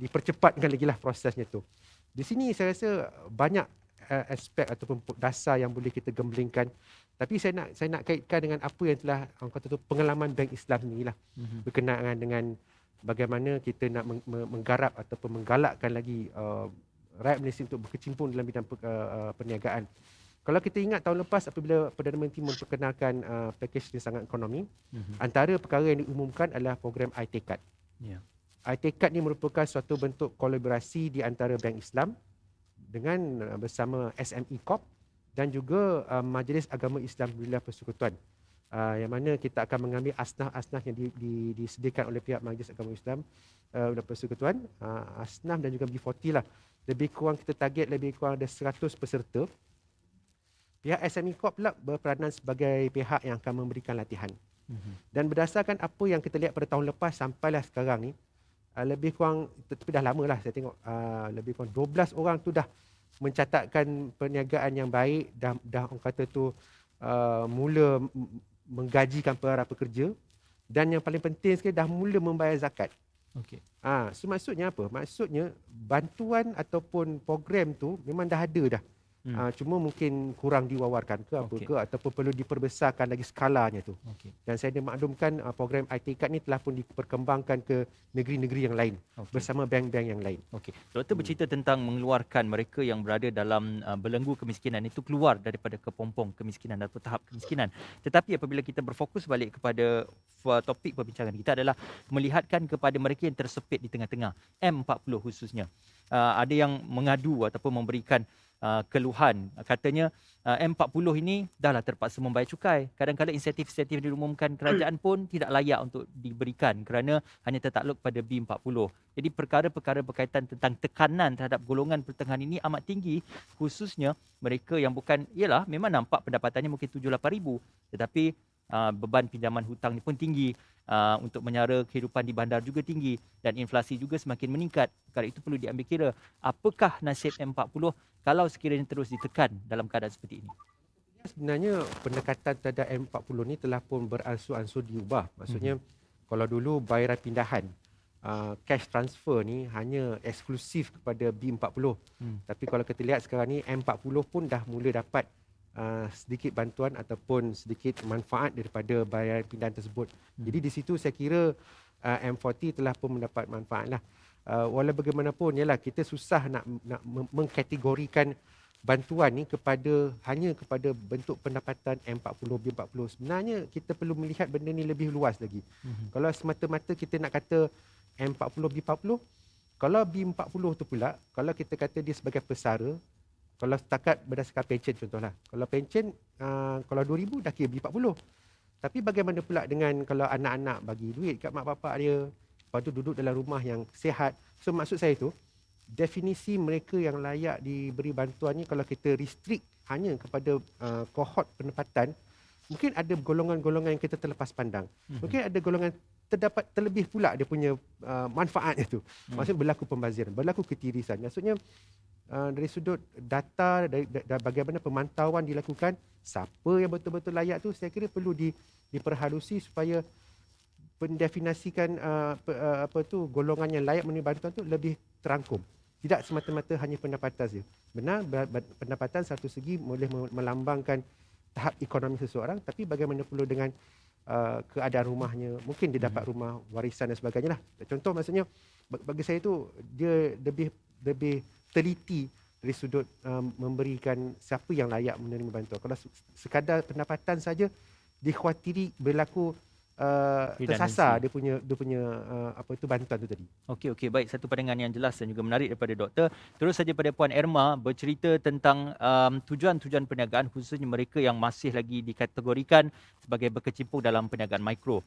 dipercepatkan lagi lah prosesnya tu. Di sini saya rasa banyak aspek ataupun dasar yang boleh kita gemblengkan. Tapi saya nak kaitkan dengan apa yang telah orang kata tu pengalaman Bank Islam ni lah, berkenaan dengan bagaimana kita nak menggarap ataupun menggalakkan lagi rakyat Malaysia untuk berkecimpung dalam bidang perniagaan. Kalau kita ingat tahun lepas apabila Perdana Menteri memperkenalkan pakej rancangan ekonomi, antara perkara yang diumumkan adalah program iTekad. iTekad ni merupakan suatu bentuk kolaborasi di antara Bank Islam dengan bersama SME Corp dan juga Majlis Agama Islam Wilayah Persekutuan. Yang mana kita akan mengambil asnaf-asnaf yang disediakan oleh pihak Majlis Agama Islam Wilayah Persekutuan, asnaf dan juga B40 lah. Lebih kurang kita target lebih kurang ada 100 peserta. Pihak SME Corp pula berperanan sebagai pihak yang akan memberikan latihan. Dan berdasarkan apa yang kita lihat pada tahun lepas sampailah sekarang ni, lebih kurang, tapi dah lama lah saya tengok, lebih kurang 12 orang tu dah mencatatkan perniagaan yang baik, dah orang kata tu mula menggajikan para pekerja, dan yang paling penting sekali dah mula membayar zakat. Okey. So maksudnya apa? Maksudnya bantuan ataupun program tu memang dah ada dah. Cuma mungkin kurang diwawarkan ke apa ke, ataupun perlu diperbesarkan lagi skalanya tu. Dan saya dimaklumkan program IT Card ni telah pun diperkembangkan ke negeri-negeri yang lain bersama bank-bank yang lain. Okey. Doktor bercerita tentang mengeluarkan mereka yang berada dalam belenggu kemiskinan itu keluar daripada kepompong kemiskinan atau tahap kemiskinan. Tetapi apabila kita berfokus balik kepada topik perbincangan kita adalah melihatkan kepada mereka yang tersepit di tengah-tengah, M40 khususnya. Ada yang mengadu ataupun memberikan keluhan, katanya M40 ini dahlah terpaksa membayar cukai. Kadang-kadang insentif-insentif yang diumumkan kerajaan pun tidak layak untuk diberikan kerana hanya tertakluk pada B40. Jadi perkara-perkara berkaitan tentang tekanan terhadap golongan pertengahan ini amat tinggi, khususnya mereka yang bukan, ialah memang nampak pendapatannya mungkin 7-8 ribu, tetapi beban pinjaman hutang ni pun tinggi, untuk menyara kehidupan di bandar juga tinggi, dan inflasi juga semakin meningkat. Perkara itu perlu diambil kira. Apakah nasib M40 kalau sekiranya terus ditekan dalam keadaan seperti ini? Sebenarnya pendekatan terhadap M40 ni telah pun beransur-ansur diubah. Maksudnya kalau dulu bayaran pindahan, cash transfer ni hanya eksklusif kepada B40. Tapi kalau kita lihat sekarang ni, M40 pun dah mula dapat sedikit bantuan ataupun sedikit manfaat daripada bayaran pindahan tersebut. Jadi di situ saya kira M40 telah pun mendapat manfaat lah. Walau bagaimanapun, yalah, kita susah nak mengkategorikan bantuan ni hanya kepada bentuk pendapatan M40, B40. Sebenarnya kita perlu melihat benda ni lebih luas lagi. Kalau semata-mata kita nak kata M40, B40, kalau B40 tu pula, kalau kita kata dia sebagai pesara, kalau setakat berdasarkan pencen contohlah. Kalau pencen, kalau 2,000 dah kira B40. Tapi bagaimana pula dengan kalau anak-anak bagi duit kat mak bapak dia, lepas tu duduk dalam rumah yang sihat. So maksud saya tu, definisi mereka yang layak diberi bantuan ni kalau kita restrict hanya kepada kohort pendapatan, mungkin ada golongan-golongan yang kita terlepas pandang. Mungkin ada golongan terdapat terlebih pula dia punya manfaatnya tu. Maksudnya berlaku pembaziran, berlaku ketirisan. Maksudnya dari sudut data, dari bagaimana pemantauan dilakukan, siapa yang betul-betul layak tu, saya kira perlu diperhalusi supaya mendefinisikan golongan yang layak menerima bantuan tu lebih terangkum. Tidak semata-mata hanya pendapatan saja. Benar, pendapatan satu segi boleh melambangkan tahap ekonomi seseorang, tapi bagaimana pula dengan keadaan rumahnya, mungkin dia dapat rumah warisan dan sebagainya lah. Contoh, maksudnya bagi saya tu dia lebih teliti dari sudut memberikan siapa yang layak menerima bantuan. Kalau sekadar pendapatan saja, dikhawatiri berlaku tersasar dia punya bantuan tu tadi. Okey, baik, satu pandangan yang jelas dan juga menarik daripada doktor. Terus saja pada Puan Erma bercerita tentang tujuan-tujuan perniagaan, khususnya mereka yang masih lagi dikategorikan sebagai berkecimpung dalam perniagaan mikro.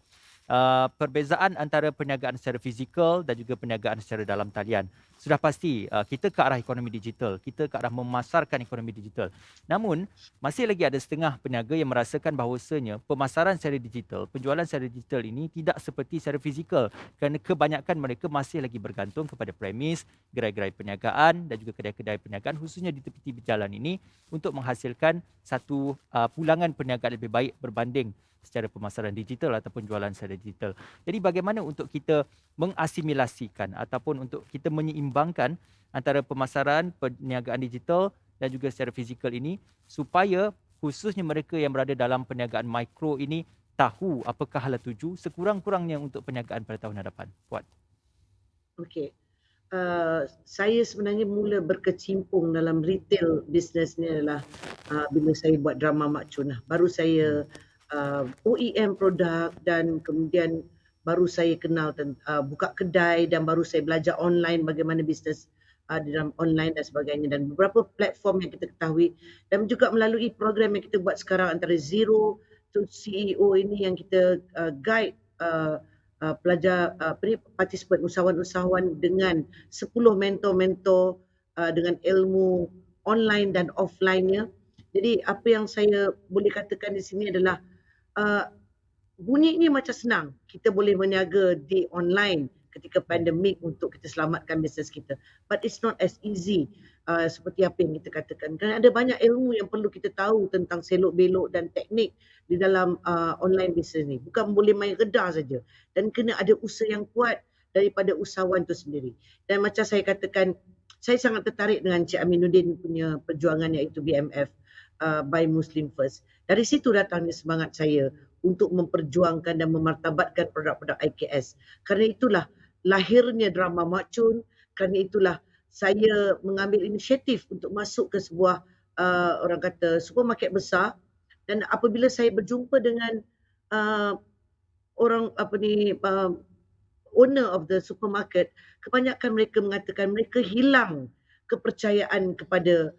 Perbezaan antara perniagaan secara fizikal dan juga perniagaan secara dalam talian. Sudah pasti kita ke arah ekonomi digital, kita ke arah memasarkan ekonomi digital. Namun masih lagi ada setengah peniaga yang merasakan bahawasanya pemasaran secara digital, penjualan secara digital ini tidak seperti secara fizikal, kerana kebanyakan mereka masih lagi bergantung kepada premis, gerai-gerai perniagaan dan juga kedai-kedai perniagaan khususnya di tepi-tepi jalan ini untuk menghasilkan satu pulangan perniagaan lebih baik berbanding secara pemasaran digital ataupun jualan secara digital. Jadi bagaimana untuk kita mengasimilasikan ataupun untuk kita menyeimbangkan antara pemasaran perniagaan digital dan juga secara fizikal ini supaya khususnya mereka yang berada dalam perniagaan mikro ini tahu apakah hala tuju sekurang-kurangnya untuk perniagaan pada tahun hadapan. Puan. Okey. Saya sebenarnya mula berkecimpung dalam retail business ni adalah bila saya buat drama Mak Chun lah. Baru saya OEM produk dan kemudian baru saya kenal buka kedai dan baru saya belajar online bagaimana bisnes di dalam online dan sebagainya, dan beberapa platform yang kita ketahui, dan juga melalui program yang kita buat sekarang antara Zero to CEO ini yang kita guide pelajar participant usahawan-usahawan dengan 10 mentor-mentor dengan ilmu online dan offline-nya. Jadi apa yang saya boleh katakan di sini adalah bunyi ini macam senang. Kita boleh berniaga di online ketika pandemik untuk kita selamatkan bisnes kita. But it's not as easy seperti apa yang kita katakan. Kerana ada banyak ilmu yang perlu kita tahu tentang selok-belok dan teknik di dalam online bisnes ni. Bukan boleh main redah saja. Dan kena ada usaha yang kuat daripada usahawan tu sendiri. Dan macam saya katakan, saya sangat tertarik dengan Cik Aminuddin punya perjuangan iaitu BMF, Buy Muslim First. Dari situ datangnya semangat saya untuk memperjuangkan dan memartabatkan produk-produk IKS. Kerana itulah lahirnya drama Mak Chun, kerana itulah saya mengambil inisiatif untuk masuk ke sebuah orang kata supermarket besar, dan apabila saya berjumpa dengan orang owner of the supermarket, kebanyakan mereka mengatakan mereka hilang kepercayaan kepada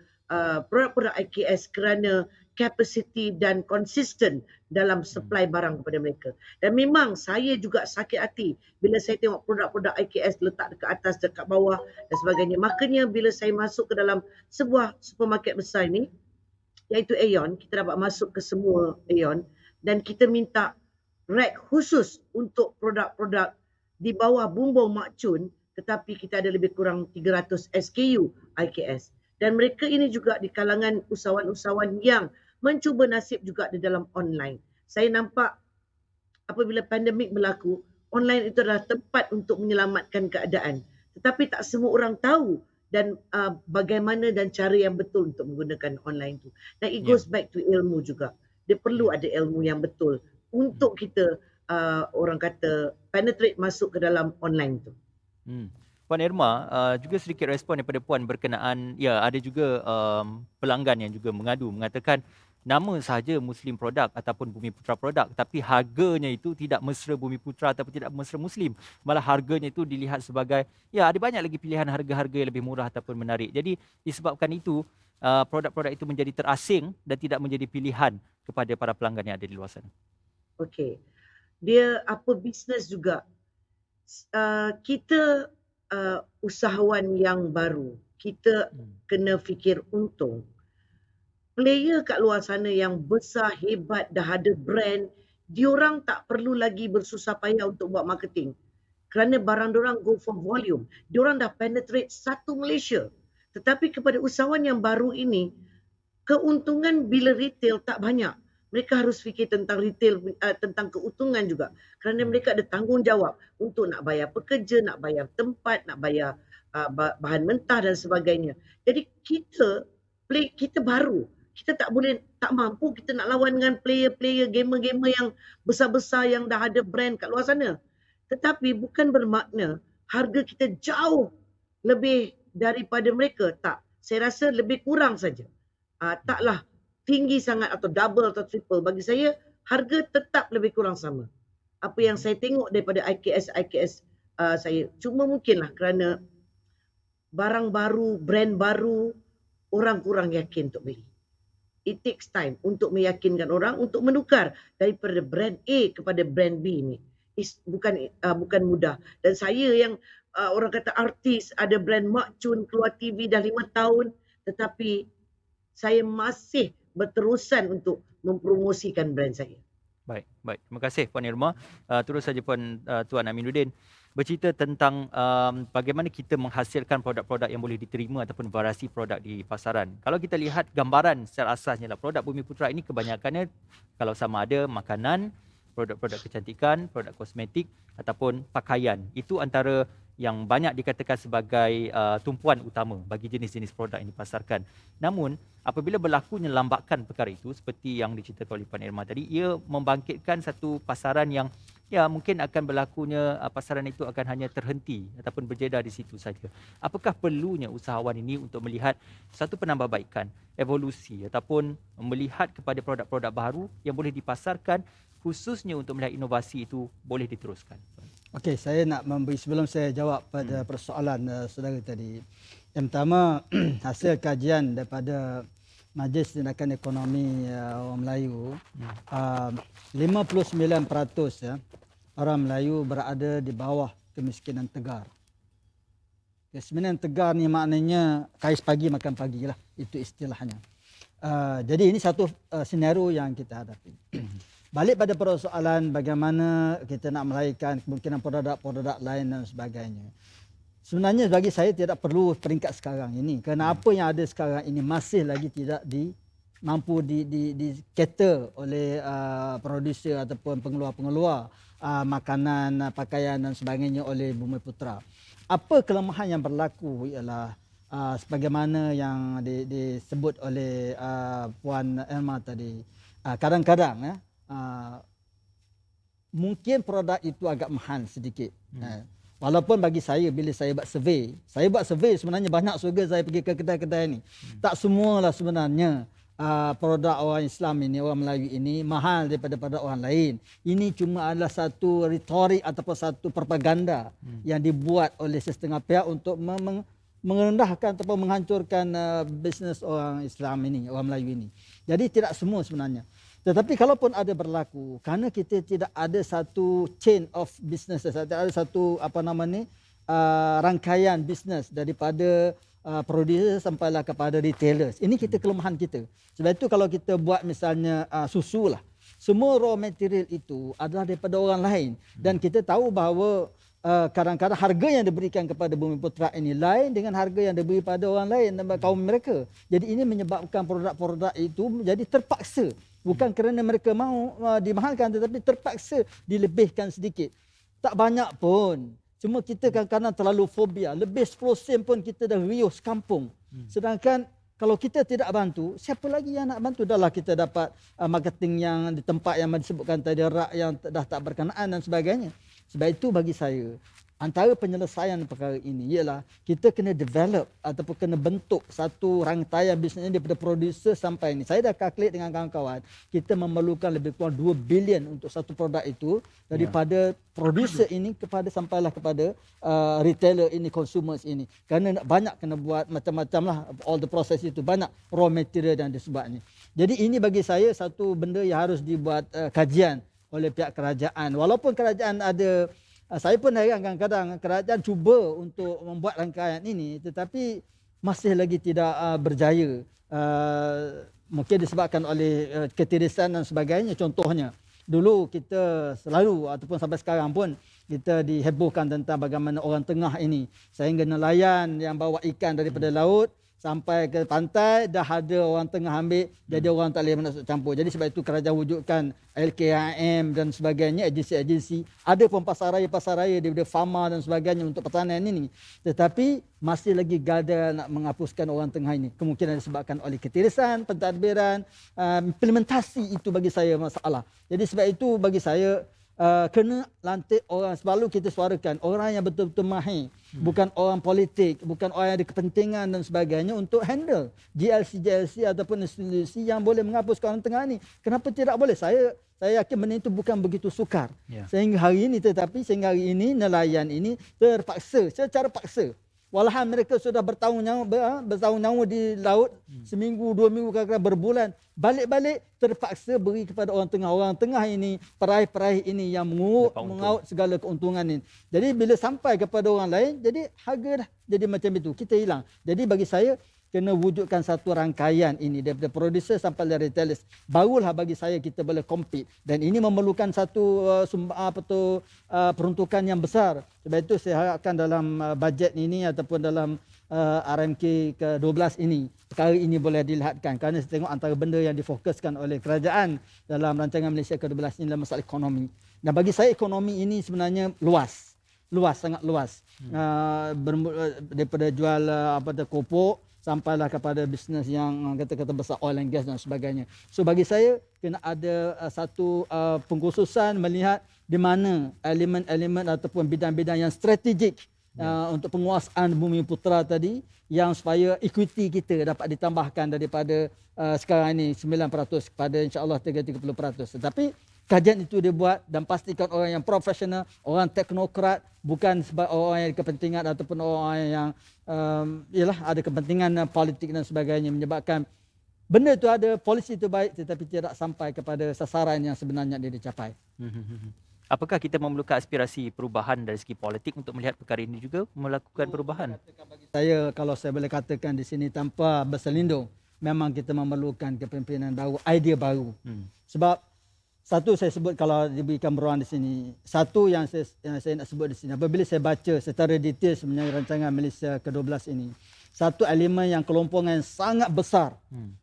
produk-produk IKS kerana capacity dan konsisten dalam supply barang kepada mereka. Dan memang saya juga sakit hati bila saya tengok produk-produk IKS letak dekat atas, dekat bawah dan sebagainya. Makanya bila saya masuk ke dalam sebuah supermarket besar ini, iaitu Aeon, kita dapat masuk ke semua Aeon dan kita minta rack khusus untuk produk-produk di bawah bumbung Mak Chun, tetapi kita ada lebih kurang 300 SKU IKS. Dan mereka ini juga di kalangan usahawan-usahawan yang mencuba nasib juga di dalam online. Saya nampak apabila pandemik berlaku, online itu adalah tempat untuk menyelamatkan keadaan. Tetapi tak semua orang tahu dan bagaimana dan cara yang betul untuk menggunakan online itu. Dan it goes back to ilmu juga. Dia perlu ada ilmu yang betul untuk kita orang kata penetrate masuk ke dalam online itu. Puan Irma, juga sedikit respon daripada Puan berkenaan, ya ada juga pelanggan yang juga mengatakan nama sahaja Muslim Produk ataupun Bumi Putra Produk, tapi harganya itu tidak mesra Bumi Putra ataupun tidak mesra Muslim. Malah harganya itu dilihat sebagai, ya ada banyak lagi pilihan harga-harga yang lebih murah ataupun menarik. Jadi disebabkan itu, produk-produk itu menjadi terasing dan tidak menjadi pilihan kepada para pelanggan yang ada di luar sana. Okey. Dia apa bisnes juga. Kita usahawan yang baru, kita kena fikir untung. Player kat luar sana yang besar, hebat, dah ada brand, diorang tak perlu lagi bersusah payah untuk buat marketing. Kerana barang diorang go for volume. Diorang dah penetrate satu Malaysia. Tetapi kepada usahawan yang baru ini, keuntungan bila retail tak banyak. Mereka harus fikir tentang retail, tentang keuntungan juga. Kerana mereka ada tanggungjawab untuk nak bayar pekerja, nak bayar tempat, nak bayar bahan mentah dan sebagainya. Jadi kita baru. Kita tak mampu kita nak lawan dengan player-player, gamer-gamer yang besar-besar yang dah ada brand kat luar sana. Tetapi bukan bermakna harga kita jauh lebih daripada mereka. Tak. Saya rasa lebih kurang saja. Taklah tinggi sangat atau double atau triple. Bagi saya, harga tetap lebih kurang sama. Apa yang saya tengok daripada IKS saya. Cuma mungkinlah kerana barang baru, brand baru, orang kurang yakin untuk beli. It takes time untuk meyakinkan orang untuk menukar daripada brand A kepada brand B ni. Bukan mudah. Dan saya yang orang kata artis, ada brand Mak Chun, keluar TV dah 5 tahun, tetapi saya masih berterusan untuk mempromosikan brand saya. Baik. Terima kasih Puan Irma. Terus saja Tuan Aminuddin bercerita tentang bagaimana kita menghasilkan produk-produk yang boleh diterima ataupun variasi produk di pasaran. Kalau kita lihat gambaran secara asasnya lah, produk Bumi Putra ini kebanyakannya kalau sama ada makanan, produk-produk kecantikan, produk kosmetik ataupun pakaian. Itu antara yang banyak dikatakan sebagai tumpuan utama bagi jenis-jenis produk yang dipasarkan. Namun, apabila berlakunya lambakan perkara itu, seperti yang diceritakan oleh Puan Irma tadi, ia membangkitkan satu pasaran yang mungkin akan berlakunya pasaran itu akan hanya terhenti ataupun berjeda di situ saja. Apakah perlunya usahawan ini untuk melihat satu penambahbaikan, evolusi ataupun melihat kepada produk-produk baru yang boleh dipasarkan, khususnya untuk melihat inovasi itu boleh diteruskan? Okey, saya nak memberi sebelum saya jawab pada persoalan saudara tadi. Yang pertama, hasil kajian daripada Majlis Tindakan Ekonomi Orang Melayu, 59% orang Melayu berada di bawah kemiskinan tegar. Kemiskinan tegar ni maknanya kais pagi makan pagi lah, itu istilahnya. Jadi ini satu senario yang kita hadapi. Balik pada persoalan bagaimana kita nak melahirkan kemungkinan produk-produk lain dan sebagainya. Sebenarnya bagi saya tidak perlu peringkat sekarang ini. Kerana apa yang ada sekarang ini masih lagi tidak mampu di cater oleh produser ataupun pengeluar-pengeluar makanan, pakaian dan sebagainya oleh Bumiputera. Apa kelemahan yang berlaku ialah sebagaimana yang disebut oleh Puan Elma tadi. Kadang-kadang mungkin produk itu agak mahal sedikit. Walaupun bagi saya bila saya buat survey sebenarnya banyak surga saya pergi ke kedai-kedai ni. Tak semualah sebenarnya produk orang Islam ini, orang Melayu ini mahal daripada orang lain. Ini cuma adalah satu retorik ataupun satu propaganda yang dibuat oleh setengah pihak untuk merendahkan ataupun menghancurkan bisnes orang Islam ini, orang Melayu ini. Jadi tidak semua sebenarnya. Tetapi kalaupun ada berlaku, kerana kita tidak ada satu chain of business, tidak ada satu rangkaian bisnes daripada producer sampailah kepada retailers. Ini kita kelemahan kita. Sebab itu kalau kita buat misalnya susu lah, semua raw material itu adalah daripada orang lain. Dan kita tahu bahawa kadang-kadang harga yang diberikan kepada Bumiputera ini lain dengan harga yang diberi pada orang lain dan kaum mereka. Jadi ini menyebabkan produk-produk itu menjadi terpaksa. Bukan kerana mereka mahu dimahalkan, tetapi terpaksa dilebihkan sedikit. Tak banyak pun. Cuma kita kadang-kadang terlalu fobia. Lebih 10 sen pun kita dah riuh sekampung. Sedangkan kalau kita tidak bantu, siapa lagi yang nak bantu? Dahlah kita dapat marketing yang di tempat yang disebutkan tadi, rak yang dah tak berkenaan dan sebagainya. Sebab itu bagi saya, antara penyelesaian perkara ini ialah kita kena develop ataupun kena bentuk satu rangkaian bisnes daripada producer sampai ini. Saya dah calculate dengan kawan-kawan, kita memerlukan lebih kurang 2 bilion untuk satu produk itu daripada producer ini sampailah kepada retailer ini, consumers ini. Kerana banyak kena buat macam-macam lah, all the process itu, banyak raw material dan disebabnya. Jadi ini bagi saya satu benda yang harus dibuat kajian oleh pihak kerajaan. Walaupun kerajaan ada, saya pun heran kadang-kadang kerajaan cuba untuk membuat rangkaian ini tetapi masih lagi tidak berjaya. Mungkin disebabkan oleh ketirisan dan sebagainya. Contohnya, dulu kita selalu ataupun sampai sekarang pun kita dihebohkan tentang bagaimana orang tengah ini sehingga nelayan yang bawa ikan daripada laut sampai ke pantai dah ada orang tengah ambil, jadi orang tak boleh masuk campur. Jadi sebab itu kerajaan wujudkan LKIM dan sebagainya, agensi-agensi. Ada pun pasaraya daripada farma dan sebagainya untuk pertanian ini. Tetapi masih lagi gagal nak menghapuskan orang tengah ini. Kemungkinan disebabkan oleh ketirisan, pentadbiran, implementasi itu bagi saya masalah. Jadi sebab itu bagi saya kena lantik orang, selalu kita suarakan orang yang betul-betul mahir, bukan orang politik, bukan orang yang ada kepentingan dan sebagainya untuk handle GLC ataupun institusi yang boleh menghapuskan orang tengah ni. Kenapa tidak boleh? Saya yakin benda itu bukan begitu sukar. Sehingga hari ini nelayan ini terpaksa secara paksa. Walaupun mereka sudah bertahun nyawa di laut, seminggu, 2 minggu, kadang-kadang berbulan, balik-balik terpaksa beri kepada orang tengah. Orang tengah ini, peraih-peraih ini yang mengaut segala keuntungan ini. Jadi bila sampai kepada orang lain, jadi harga dah jadi macam itu. Kita hilang. Jadi bagi saya, kena wujudkan satu rangkaian ini daripada producer sampai dari retailers. Barulah bagi saya kita boleh compete. Dan ini memerlukan satu peruntukan yang besar. Sebab itu saya harapkan dalam bajet ini ataupun dalam RMK ke-12 ini, perkara ini boleh dilihatkan. Kerana saya tengok antara benda yang difokuskan oleh kerajaan dalam rancangan Malaysia ke-12 ini adalah masalah ekonomi. Dan bagi saya ekonomi ini sebenarnya sangat luas. Daripada jual kopok sampailah kepada bisnes yang kata-kata besar, oil and gas dan sebagainya. So bagi saya kena ada satu pengkhususan melihat di mana elemen-elemen ataupun bidang-bidang yang strategik untuk penguasaan Bumiputera tadi, yang supaya equity kita dapat ditambahkan daripada sekarang ini 9% kepada insya-Allah 30%. Tetapi kajian itu dibuat dan pastikan orang yang profesional, orang teknokrat, bukan sebab orang yang kepentingan ataupun orang yang ada kepentingan politik dan sebagainya, menyebabkan benda itu ada, polisi itu baik tetapi tidak sampai kepada sasaran yang sebenarnya dia dicapai. Apakah kita memerlukan aspirasi perubahan dari segi politik untuk melihat perkara ini juga melakukan perubahan? Saya, kalau saya boleh katakan di sini tanpa berselindung, memang kita memerlukan kepimpinan baru, idea baru. Sebab satu saya sebut kalau diberikan beruang di sini. Satu yang saya nak sebut di sini. Apabila saya baca secara detail sebenarnya rancangan Malaysia ke-12 ini. Satu elemen yang kelompokan yang sangat besar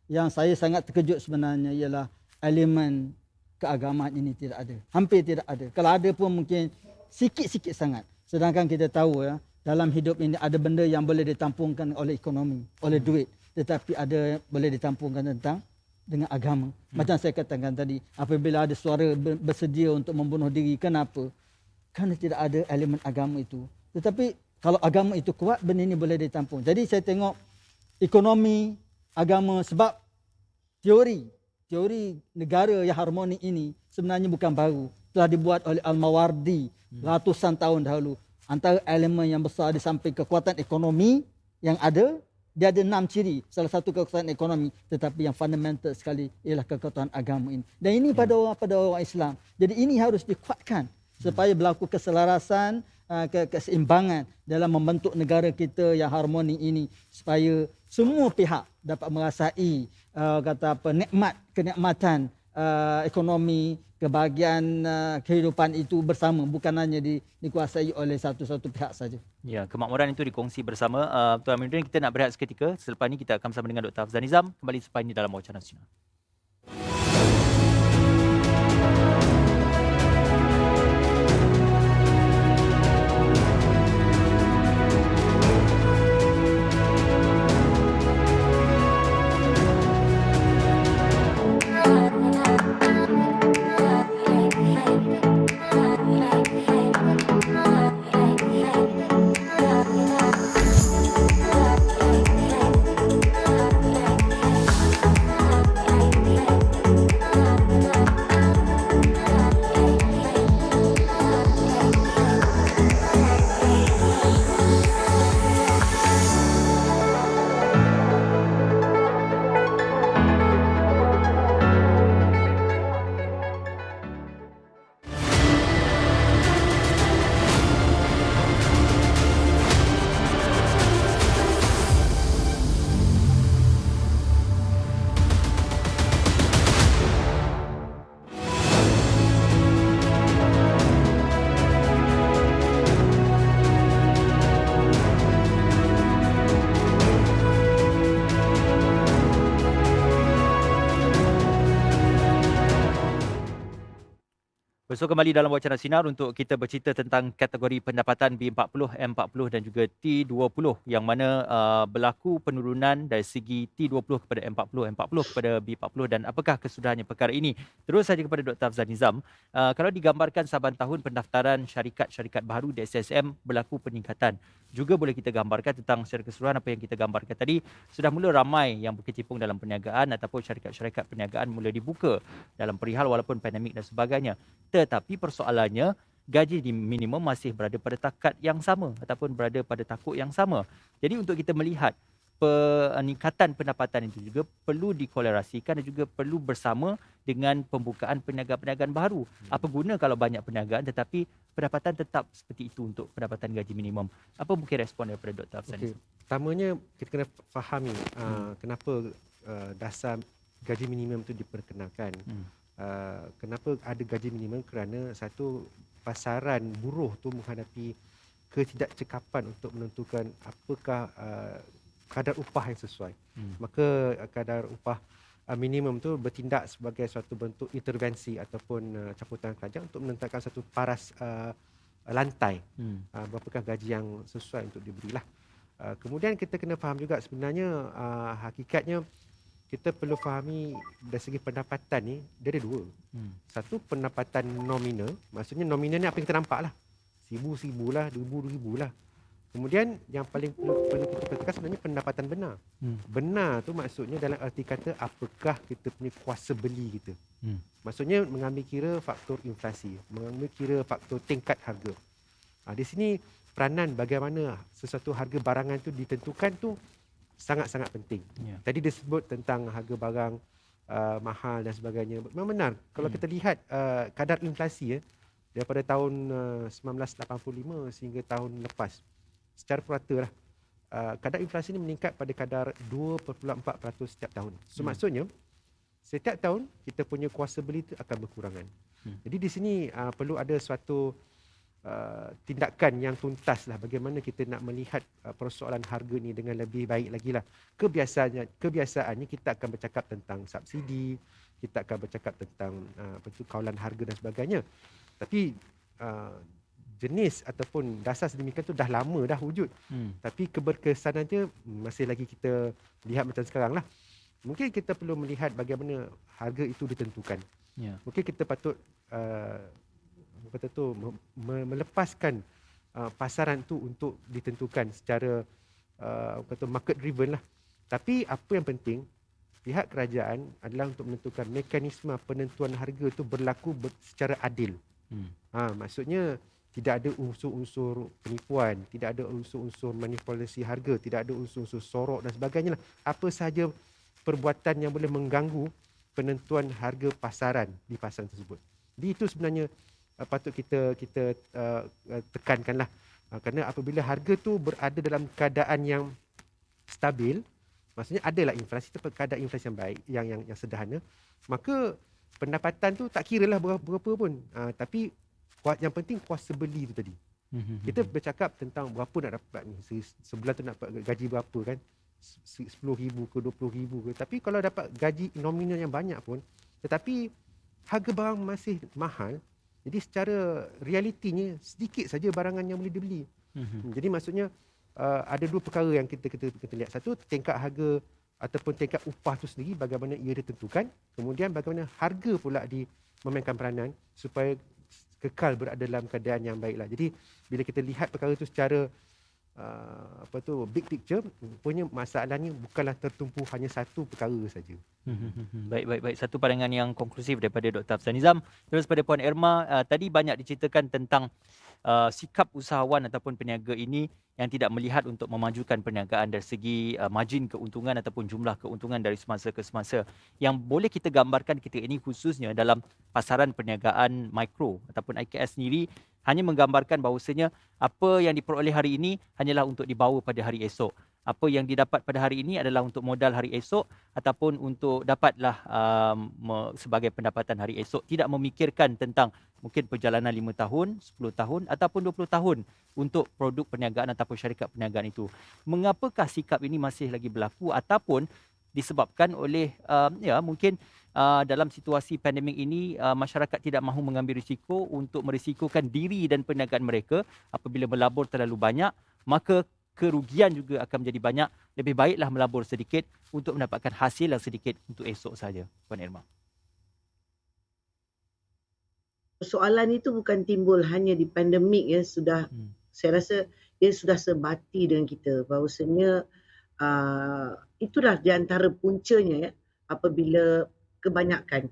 yang saya sangat terkejut sebenarnya ialah elemen keagamaan ini tidak ada. Hampir tidak ada. Kalau ada pun mungkin sikit-sikit sangat. Sedangkan kita tahu ya, dalam hidup ini ada benda yang boleh ditampungkan oleh ekonomi, oleh duit. Tetapi ada boleh ditampungkan dengan agama. Macam saya katakan tadi, apabila ada suara bersedia untuk membunuh diri, kenapa? Kerana tidak ada elemen agama itu. Tetapi kalau agama itu kuat, benda ini boleh ditampung. Jadi saya tengok ekonomi, agama, sebab teori negara yang harmoni ini sebenarnya bukan baru. Telah dibuat oleh Al-Mawardi ratusan tahun dahulu. Antara elemen yang besar di samping kekuatan ekonomi yang ada, dia ada 6 ciri. Salah satu kekuatan ekonomi, tetapi yang fundamental sekali ialah kekuatan agama ini. Dan ini pada orang Islam. Jadi ini harus dikuatkan supaya berlaku keselarasan, keseimbangan dalam membentuk negara kita yang harmoni ini, supaya semua pihak dapat merasai kenikmatan ekonomi, kebahagiaan kehidupan itu bersama, bukan hanya dikuasai oleh satu-satu pihak saja. Ya, kemakmuran itu dikongsi bersama. Tuan Amiruddin, kita nak berehat seketika. Selepas ini kita akan bersama dengan Dr. Hafzan Nizam kembali selepas ini dalam Wacana Sinar. Bersua kembali dalam Wacana Sinar untuk kita bercerita tentang kategori pendapatan B40, M40 dan juga T20 yang mana berlaku penurunan dari segi T20 kepada M40, M40 kepada B40 dan apakah kesudahannya perkara ini. Terus saja kepada Dr. Hafzan Nizam, kalau digambarkan saban tahun pendaftaran syarikat-syarikat baru di SSM berlaku peningkatan. Juga boleh kita gambarkan tentang secara keseluruhan apa yang kita gambarkan tadi, sudah mula ramai yang berkecimpung dalam perniagaan ataupun syarikat-syarikat perniagaan mula dibuka dalam perihal walaupun pandemik dan sebagainya. Tetapi persoalannya, gaji minimum masih berada pada takat yang sama ataupun berada pada takuk yang sama. Jadi untuk kita melihat peningkatan pendapatan itu juga perlu dikolerasikan dan juga perlu bersama dengan pembukaan perniagaan-perniagaan baru. Apa guna kalau banyak perniagaan tetapi pendapatan tetap seperti itu untuk pendapatan gaji minimum? Apa mungkin respon daripada Dr. Hafzan? Okay. Pertamanya kita kena fahami kenapa dasar gaji minimum itu diperkenalkan. Kenapa ada gaji minimum? Kerana satu, pasaran buruh tu menghadapi ketidakcekapan untuk menentukan apakah kadar upah yang sesuai. Maka kadar upah minimum tu bertindak sebagai suatu bentuk intervensi ataupun caputan kerajaan untuk menentukan satu paras lantai berapakah gaji yang sesuai untuk diberilah. Kemudian kita kena faham juga sebenarnya hakikatnya kita perlu fahami dari segi pendapatan ni dia ada dua. Satu, pendapatan nominal, maksudnya nominal ni apa yang kita nampak lah. Seribu lah, 2,000 lah. Kemudian yang paling perlu kita perhatikan sebenarnya pendapatan benar. Benar tu maksudnya dalam arti kata apakah kita punya kuasa beli kita. Maksudnya mengambil kira faktor inflasi, mengambil kira faktor tingkat harga. Di sini peranan bagaimana sesuatu harga barangan tu ditentukan tu sangat-sangat penting. Tadi disebut tentang harga barang mahal dan sebagainya. Memang benar. Kalau kita lihat kadar inflasi daripada tahun 1985 sehingga tahun lepas, secara purata lah, kadar inflasi ini meningkat pada kadar 2.4% setiap tahun. So maksudnya setiap tahun kita punya kuasa beli itu akan berkurangan. Jadi di sini perlu ada suatu tindakan yang tuntas lah bagaimana kita nak melihat persoalan harga ni dengan lebih baik lagi lah. Kebiasaannya kita akan bercakap tentang subsidi, kita akan bercakap tentang kawalan harga dan sebagainya. Tapi jenis ataupun dasar sedemikian tu dah lama dah wujud. Tapi keberkesanannya masih lagi kita lihat macam sekarang lah. Mungkin kita perlu melihat bagaimana harga itu ditentukan. Mungkin kita patut melepaskan pasaran tu untuk ditentukan secara market driven lah. Tapi apa yang penting, pihak kerajaan adalah untuk menentukan mekanisme penentuan harga tu berlaku secara adil. Maksudnya tidak ada unsur-unsur penipuan, tidak ada unsur-unsur manipulasi harga, tidak ada unsur-unsur sorok dan sebagainya lah. Apa sahaja perbuatan yang boleh mengganggu penentuan harga pasaran di pasaran tersebut. Jadi itu sebenarnya patut kita tekankanlah. Kerana apabila harga tu berada dalam keadaan yang stabil, maksudnya adalah inflasi, keadaan inflasi yang baik, yang sederhana, maka pendapatan tu tak kira lah berapa pun. Tapi yang penting kuasa beli tu tadi. Kita bercakap tentang berapa nak dapat ni. Sebulan tu nak dapat gaji berapa kan? 10,000 ke 20,000 ke. Tapi kalau dapat gaji nominal yang banyak pun, tetapi harga barang masih mahal, jadi secara realitinya sedikit saja barangan yang boleh dibeli. Jadi maksudnya ada dua perkara yang kita lihat. Satu, tingkat harga ataupun tingkat upah tu sendiri bagaimana ia ditentukan. Kemudian bagaimana harga pula memainkan peranan supaya kekal berada dalam keadaan yang baiklah. Jadi bila kita lihat perkara itu secara big picture, punya masalahnya bukanlah tertumpu hanya satu perkara saja. Baik. Satu pandangan yang konklusif daripada Dr. Hafsan Nizam. Terus pada Puan Irma, tadi banyak diceritakan tentang sikap usahawan ataupun peniaga ini yang tidak melihat untuk memajukan perniagaan dari segi margin keuntungan ataupun jumlah keuntungan dari semasa ke semasa. Yang boleh kita gambarkan ketika ini khususnya dalam pasaran perniagaan mikro ataupun IKS sendiri, hanya menggambarkan bahawasanya apa yang diperoleh hari ini hanyalah untuk dibawa pada hari esok. Apa yang didapat pada hari ini adalah untuk modal hari esok ataupun untuk dapatlah sebagai pendapatan hari esok. Tidak memikirkan tentang mungkin perjalanan 5 tahun, 10 tahun ataupun 20 tahun untuk produk perniagaan ataupun syarikat perniagaan itu. Mengapakah sikap ini masih lagi berlaku ataupun disebabkan oleh mungkin dalam situasi pandemik ini masyarakat tidak mahu mengambil risiko untuk merisikokan diri dan perniagaan mereka. Apabila melabur terlalu banyak, maka kerugian juga akan menjadi banyak. Lebih baiklah melabur sedikit untuk mendapatkan hasil yang sedikit untuk esok saja. Puan Irma. Soalan itu bukan timbul hanya di pandemik ya, saya rasa dia sudah sebati dengan kita bahawasanya itulah di antara puncanya ya, apabila kebanyakan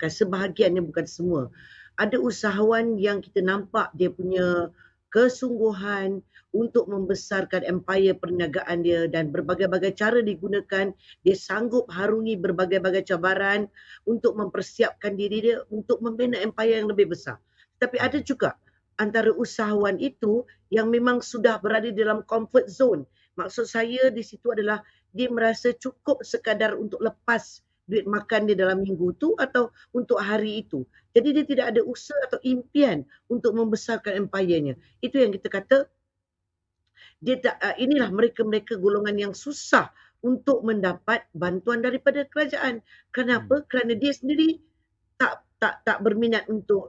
sebahagiannya, bukan semua, ada usahawan yang kita nampak dia punya kesungguhan untuk membesarkan empire perniagaan dia dan berbagai-bagai cara digunakan. Dia sanggup harungi berbagai-bagai cabaran untuk mempersiapkan diri dia untuk membina empire yang lebih besar. Tapi ada juga antara usahawan itu yang memang sudah berada dalam comfort zone. Maksud saya di situ adalah dia merasa cukup sekadar untuk lepas duit makan dia dalam minggu tu atau untuk hari itu. Jadi dia tidak ada usaha atau impian untuk membesarkan empire-nya. Itu yang kita kata, inilah mereka-mereka golongan yang susah untuk mendapat bantuan daripada kerajaan. Kenapa? Kerana dia sendiri tak berminat untuk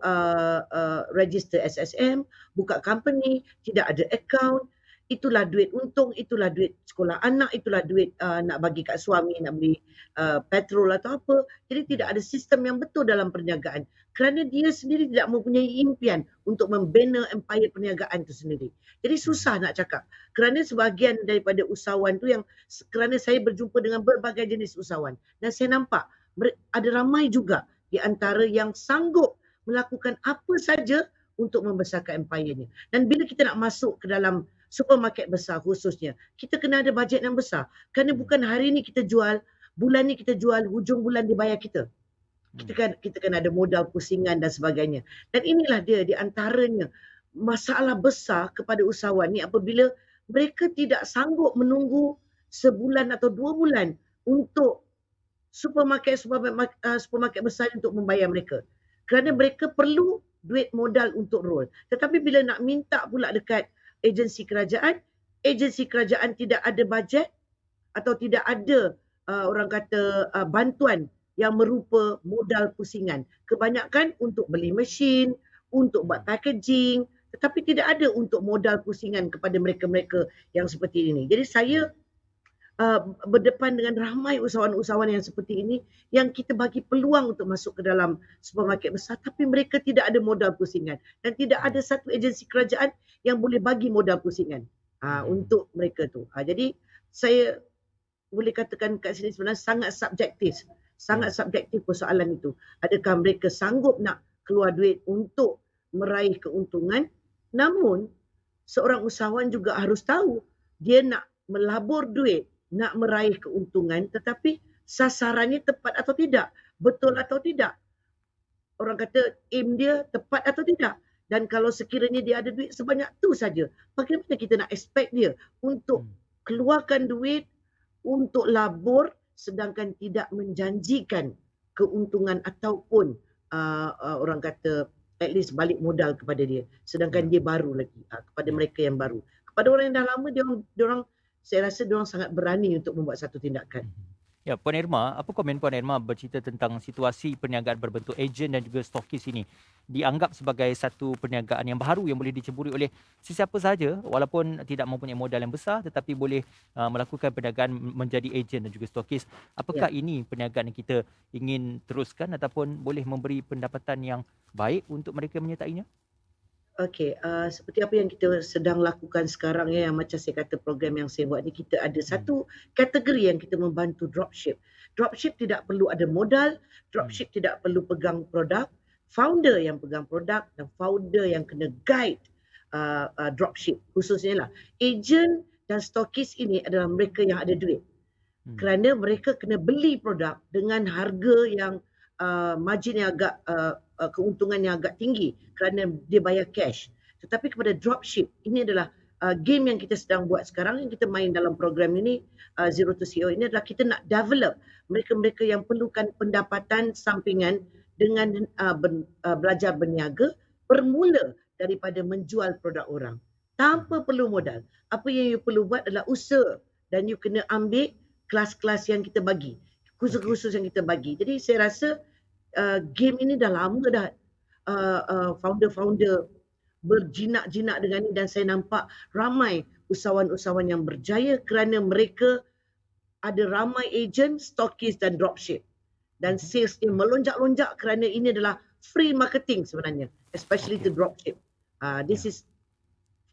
register SSM, buka company, tidak ada account. Itulah duit untung, itulah duit sekolah anak, itulah duit nak bagi kat suami, nak beli petrol atau apa. Jadi tidak ada sistem yang betul dalam perniagaan. Kerana dia sendiri tidak mempunyai impian untuk membina empire perniagaan itu sendiri. Jadi susah nak cakap. Kerana sebahagian daripada usahawan tu kerana saya berjumpa dengan berbagai jenis usahawan. Dan saya nampak ada ramai juga di antara yang sanggup melakukan apa saja untuk membesarkan empire-nya. Dan bila kita nak masuk ke dalam supermarket besar khususnya, kita kena ada bajet yang besar. Kerana bukan hari ni kita jual, bulan ni kita jual, hujung bulan dibayar kita. Kita kan ada modal pusingan dan sebagainya. Dan inilah dia di antaranya masalah besar kepada usahawan ni apabila mereka tidak sanggup menunggu sebulan atau 2 bulan untuk supermarket besar untuk membayar mereka. Kerana mereka perlu duit modal untuk roll. Tetapi bila nak minta pula dekat agensi kerajaan tidak ada bajet atau tidak ada orang kata bantuan yang merupa modal pusingan. Kebanyakan untuk beli mesin, untuk buat packaging, tetapi tidak ada untuk modal pusingan kepada mereka-mereka yang seperti ini. Jadi saya berdepan dengan ramai usahawan-usahawan yang seperti ini yang kita bagi peluang untuk masuk ke dalam supermarket besar, tapi mereka tidak ada modal pusingan dan tidak ada satu agensi kerajaan yang boleh bagi modal pusingan untuk mereka tu. Jadi saya boleh katakan kat sini sebenarnya sangat subjektif persoalan itu. Adakah mereka sanggup nak keluar duit untuk meraih keuntungan? Namun seorang usahawan juga harus tahu dia nak melabur duit, nak meraih keuntungan, tetapi sasarannya tepat atau tidak, betul atau tidak. Orang kata aim dia tepat atau tidak. Dan kalau sekiranya dia ada duit sebanyak tu saja, bagaimana kita nak expect dia untuk keluarkan duit untuk labur sedangkan tidak menjanjikan keuntungan ataupun orang kata at least balik modal kepada dia, sedangkan dia baru lagi kepada mereka yang baru. Kepada orang yang dah lama, diorang saya rasa diorang sangat berani untuk membuat satu tindakan. Ya, Puan Irma, apa komen Puan Irma bercerita tentang situasi perniagaan berbentuk ejen dan juga stokis ini dianggap sebagai satu perniagaan yang baru yang boleh diceburi oleh sesiapa sahaja walaupun tidak mempunyai modal yang besar tetapi boleh melakukan perniagaan menjadi ejen dan juga stokis. Apakah ini perniagaan yang kita ingin teruskan ataupun boleh memberi pendapatan yang baik untuk mereka menyertainya? Okey, seperti apa yang kita sedang lakukan sekarang yang macam saya kata program yang saya buat ni, kita ada satu kategori yang kita membantu dropship. Dropship tidak perlu ada modal, dropship tidak perlu pegang produk, founder yang pegang produk dan founder yang kena guide dropship. Khususnya lah agent dan stokis ini adalah mereka yang ada duit. Kerana mereka kena beli produk dengan harga yang margin yang agak keuntungan yang agak tinggi kerana dia bayar cash. Tetapi kepada dropship, ini adalah game yang kita sedang buat sekarang, yang kita main dalam program ini, Zero to CEO ini adalah kita nak develop mereka-mereka yang perlukan pendapatan sampingan dengan belajar berniaga bermula daripada menjual produk orang tanpa perlu modal. Apa yang you perlu buat adalah usaha dan you kena ambil kelas-kelas yang kita bagi, khusus-khusus yang kita bagi. Jadi saya rasa game ini dah lama dah founder-founder berjinak-jinak dengan ini dan saya nampak ramai usahawan-usahawan yang berjaya kerana mereka ada ramai agent, stokis dan dropship. Dan salesnya melonjak-lonjak kerana ini adalah free marketing sebenarnya, especially to dropship. This is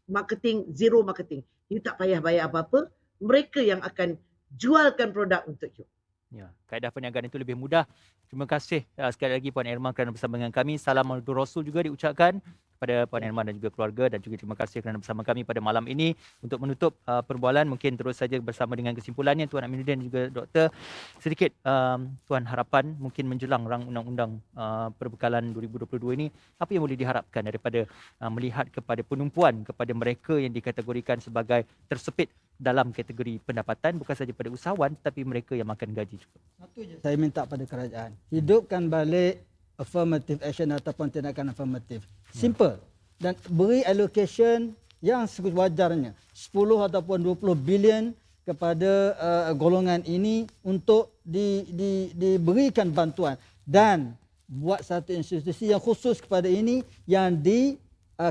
marketing, zero marketing. You tak payah bayar apa-apa, mereka yang akan jualkan produk untuk you. Ya, kaedah perniagaan itu lebih mudah. Terima kasih sekali lagi Puan Irma kerana bersama dengan kami. Salam Rasul juga diucapkan kepada Puan Irma dan juga keluarga dan juga terima kasih kerana bersama kami pada malam ini. Untuk menutup perbualan, mungkin terus saja bersama dengan kesimpulannya Tuan Aminuddin dan juga Doktor. Sedikit Tuan harapan mungkin menjelang rang undang-undang perbekalan 2022 ini, apa yang boleh diharapkan daripada melihat kepada penumpuan kepada mereka yang dikategorikan sebagai tersepit dalam kategori pendapatan, bukan saja pada usahawan tetapi mereka yang makan gaji juga. Satu je saya minta pada kerajaan, hidupkan balik affirmative action ataupun tindakan affirmative. Simple. Dan beri allocation yang sewajarnya 10 ataupun 20 bilion kepada golongan ini untuk diberikan bantuan dan buat satu institusi yang khusus kepada ini yang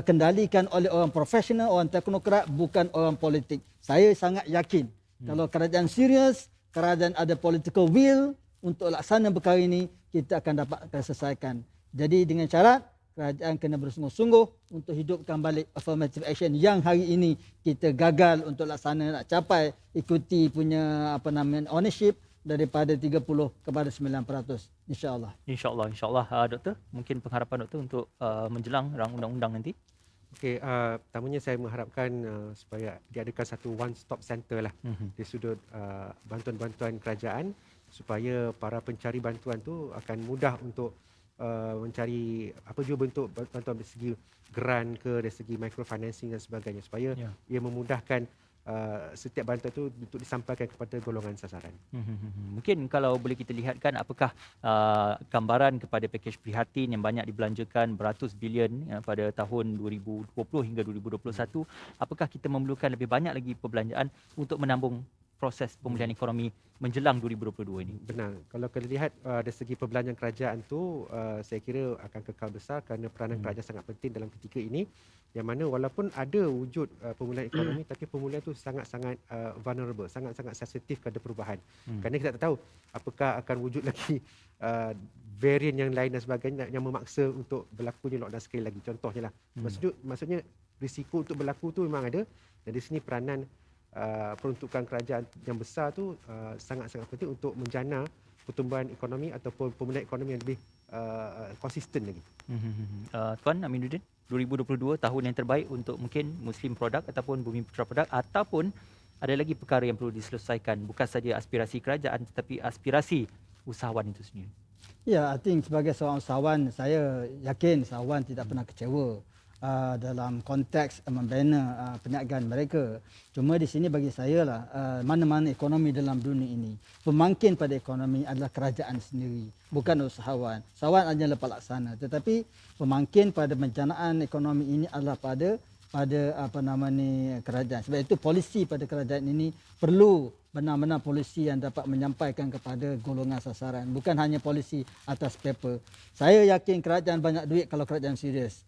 kendalikan oleh orang profesional, orang teknokrat, bukan orang politik. Saya sangat yakin kalau kerajaan serius, kerajaan ada political will untuk laksana perkara ini, kita akan dapat selesaikan. Jadi dengan syarat kerajaan kena bersungguh-sungguh untuk hidupkan balik affirmative action yang hari ini kita gagal untuk laksana nak capai ikuti punya ownership daripada 30 kepada 9%. InsyaAllah. InsyaAllah. Doktor, mungkin pengharapan Doktor untuk menjelang rang undang-undang nanti? Okey, pertamanya saya mengharapkan supaya diadakan satu one-stop center lah di sudut bantuan-bantuan kerajaan supaya para pencari bantuan tu akan mudah untuk mencari apa juga bentuk bantuan dari segi grant ke, dari segi microfinancing dan sebagainya supaya ia memudahkan setiap bantuan itu untuk disampaikan kepada golongan sasaran. Mungkin kalau boleh kita lihatkan apakah gambaran kepada pakej prihatin yang banyak dibelanjakan beratus bilion pada tahun 2020 hingga 2021, apakah kita memerlukan lebih banyak lagi perbelanjaan untuk menambung proses pemulihan ekonomi menjelang 2022 ini? Benar. Kalau kita lihat dari segi perbelanjaan kerajaan tu, saya kira akan kekal besar kerana peranan kerajaan sangat penting dalam ketika ini, yang mana walaupun ada wujud pemulihan ekonomi tapi pemulihan tu sangat-sangat vulnerable, sangat-sangat sensitif kepada perubahan. Kerana kita tak tahu apakah akan wujud lagi varian yang lain dan sebagainya yang memaksa untuk berlakunya lockdown sekali lagi. Contohnya lah. Maksudnya risiko untuk berlaku tu memang ada, dan di sini peranan peruntukan kerajaan yang besar tu sangat-sangat penting untuk menjana pertumbuhan ekonomi ataupun pemulihan ekonomi yang lebih konsisten lagi. Tuan Aminuddin, 2022 tahun yang terbaik untuk mungkin Muslim Produk ataupun Bumi Putra Produk, ataupun ada lagi perkara yang perlu diselesaikan, bukan saja aspirasi kerajaan tetapi aspirasi usahawan itu sendiri? Ya, I think sebagai seorang usahawan, saya yakin usahawan tidak pernah kecewa dalam konteks membina perniagaan mereka. Cuma di sini bagi saya lah, mana-mana ekonomi dalam dunia ini, pemangkin pada ekonomi adalah kerajaan sendiri, bukan usahawan. Usahawan adalah pelaksana, tetapi pemangkin pada pencanaan ekonomi ini adalah pada kerajaan. Sebab itu polisi pada kerajaan ini perlu benar-benar polisi yang dapat menyampaikan kepada golongan sasaran, bukan hanya polisi atas paper. Saya yakin kerajaan banyak duit kalau kerajaan serius.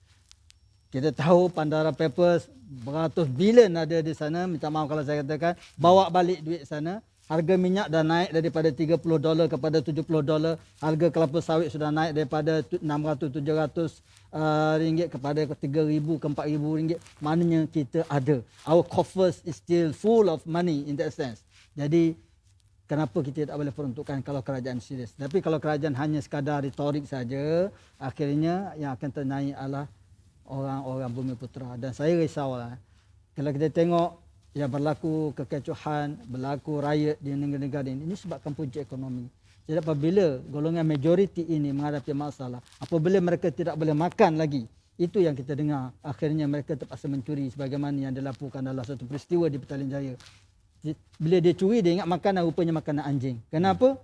Kita tahu Pandara Papers beratus bilion ada di sana. Minta maaf kalau saya katakan, bawa balik duit sana. Harga minyak dah naik daripada $30 kepada $70. Harga kelapa sawit sudah naik daripada 600-700 ringgit kepada 3,000 ke 4,000 ringgit. Maknanya kita ada. Our coffers is still full of money in that sense. Jadi kenapa kita tak boleh peruntukkan kalau kerajaan serius? Tapi kalau kerajaan hanya sekadar retorik saja, akhirnya yang akan ternaik adalah orang-orang Bumi Putra. Dan saya risaulah kalau kita tengok yang berlaku kekecohan, berlaku riot di negara-negara ini sebabkan punca ekonomi. Jadi apabila golongan majoriti ini menghadapi masalah, apabila mereka tidak boleh makan lagi, itu yang kita dengar. Akhirnya mereka terpaksa mencuri sebagaimana yang dilaporkan dalam satu peristiwa di Petaling Jaya. Bila dia curi, dia ingat makanan rupanya makanan anjing. Kenapa?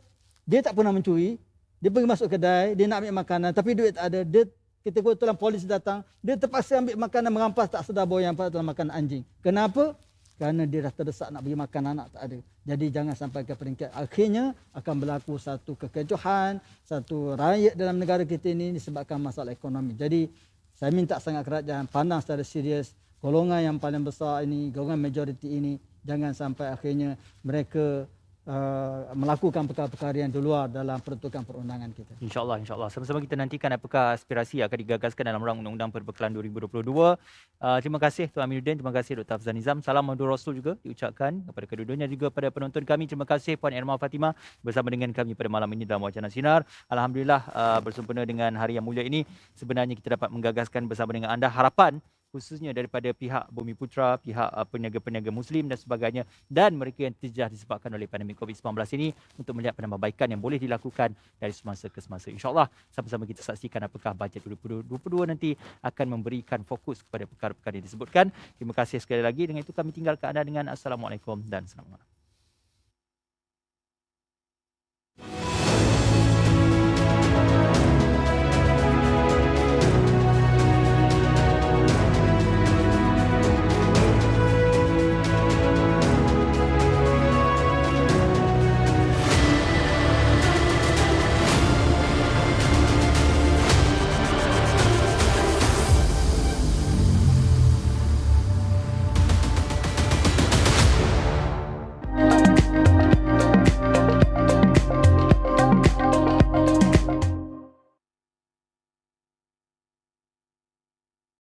Dia tak pernah mencuri. Dia pergi masuk kedai, dia nak ambil makanan tapi duit tak ada. Dia ketika polis datang, dia terpaksa ambil makanan, merampas, tak sedar bahawa yang dalam makanan anjing. Kenapa? Kerana dia dah terdesak nak bagi makan anak, tak ada. Jadi jangan sampai ke peringkat akhirnya akan berlaku satu kekecohan, satu riot dalam negara kita ini disebabkan masalah ekonomi. Jadi saya minta sangat kerajaan pandang secara serius golongan yang paling besar ini, golongan majoriti ini, jangan sampai akhirnya mereka melakukan perkara-perkara yang di luar dalam peruntukan perundangan kita. InsyaAllah, insyaAllah. Sama-sama kita nantikan apakah aspirasi yang akan digagaskan dalam rang Undang-Undang Perbekalan 2022. Terima kasih Tuan Aminuddin, terima kasih Dr. Hafzan Nizam. Salam Mahdhur Rasul juga diucapkan kepada kedua-duanya, juga pada penonton kami. Terima kasih Puan Irma Fatimah bersama dengan kami pada malam ini dalam Wacana Sinar. Alhamdulillah bersempena dengan hari yang mulia ini, sebenarnya kita dapat menggagaskan bersama dengan anda harapan khususnya daripada pihak Bumi Putra, pihak peniaga-peniaga Muslim dan sebagainya, dan mereka yang terjejas disebabkan oleh pandemik COVID-19 ini, untuk melihat penambahbaikan yang boleh dilakukan dari semasa ke semasa. InsyaAllah sama-sama kita saksikan apakah bajet 2022 nanti akan memberikan fokus kepada perkara-perkara yang disebutkan. Terima kasih sekali lagi. Dengan itu kami tinggalkan anda dengan Assalamualaikum dan selamat malam.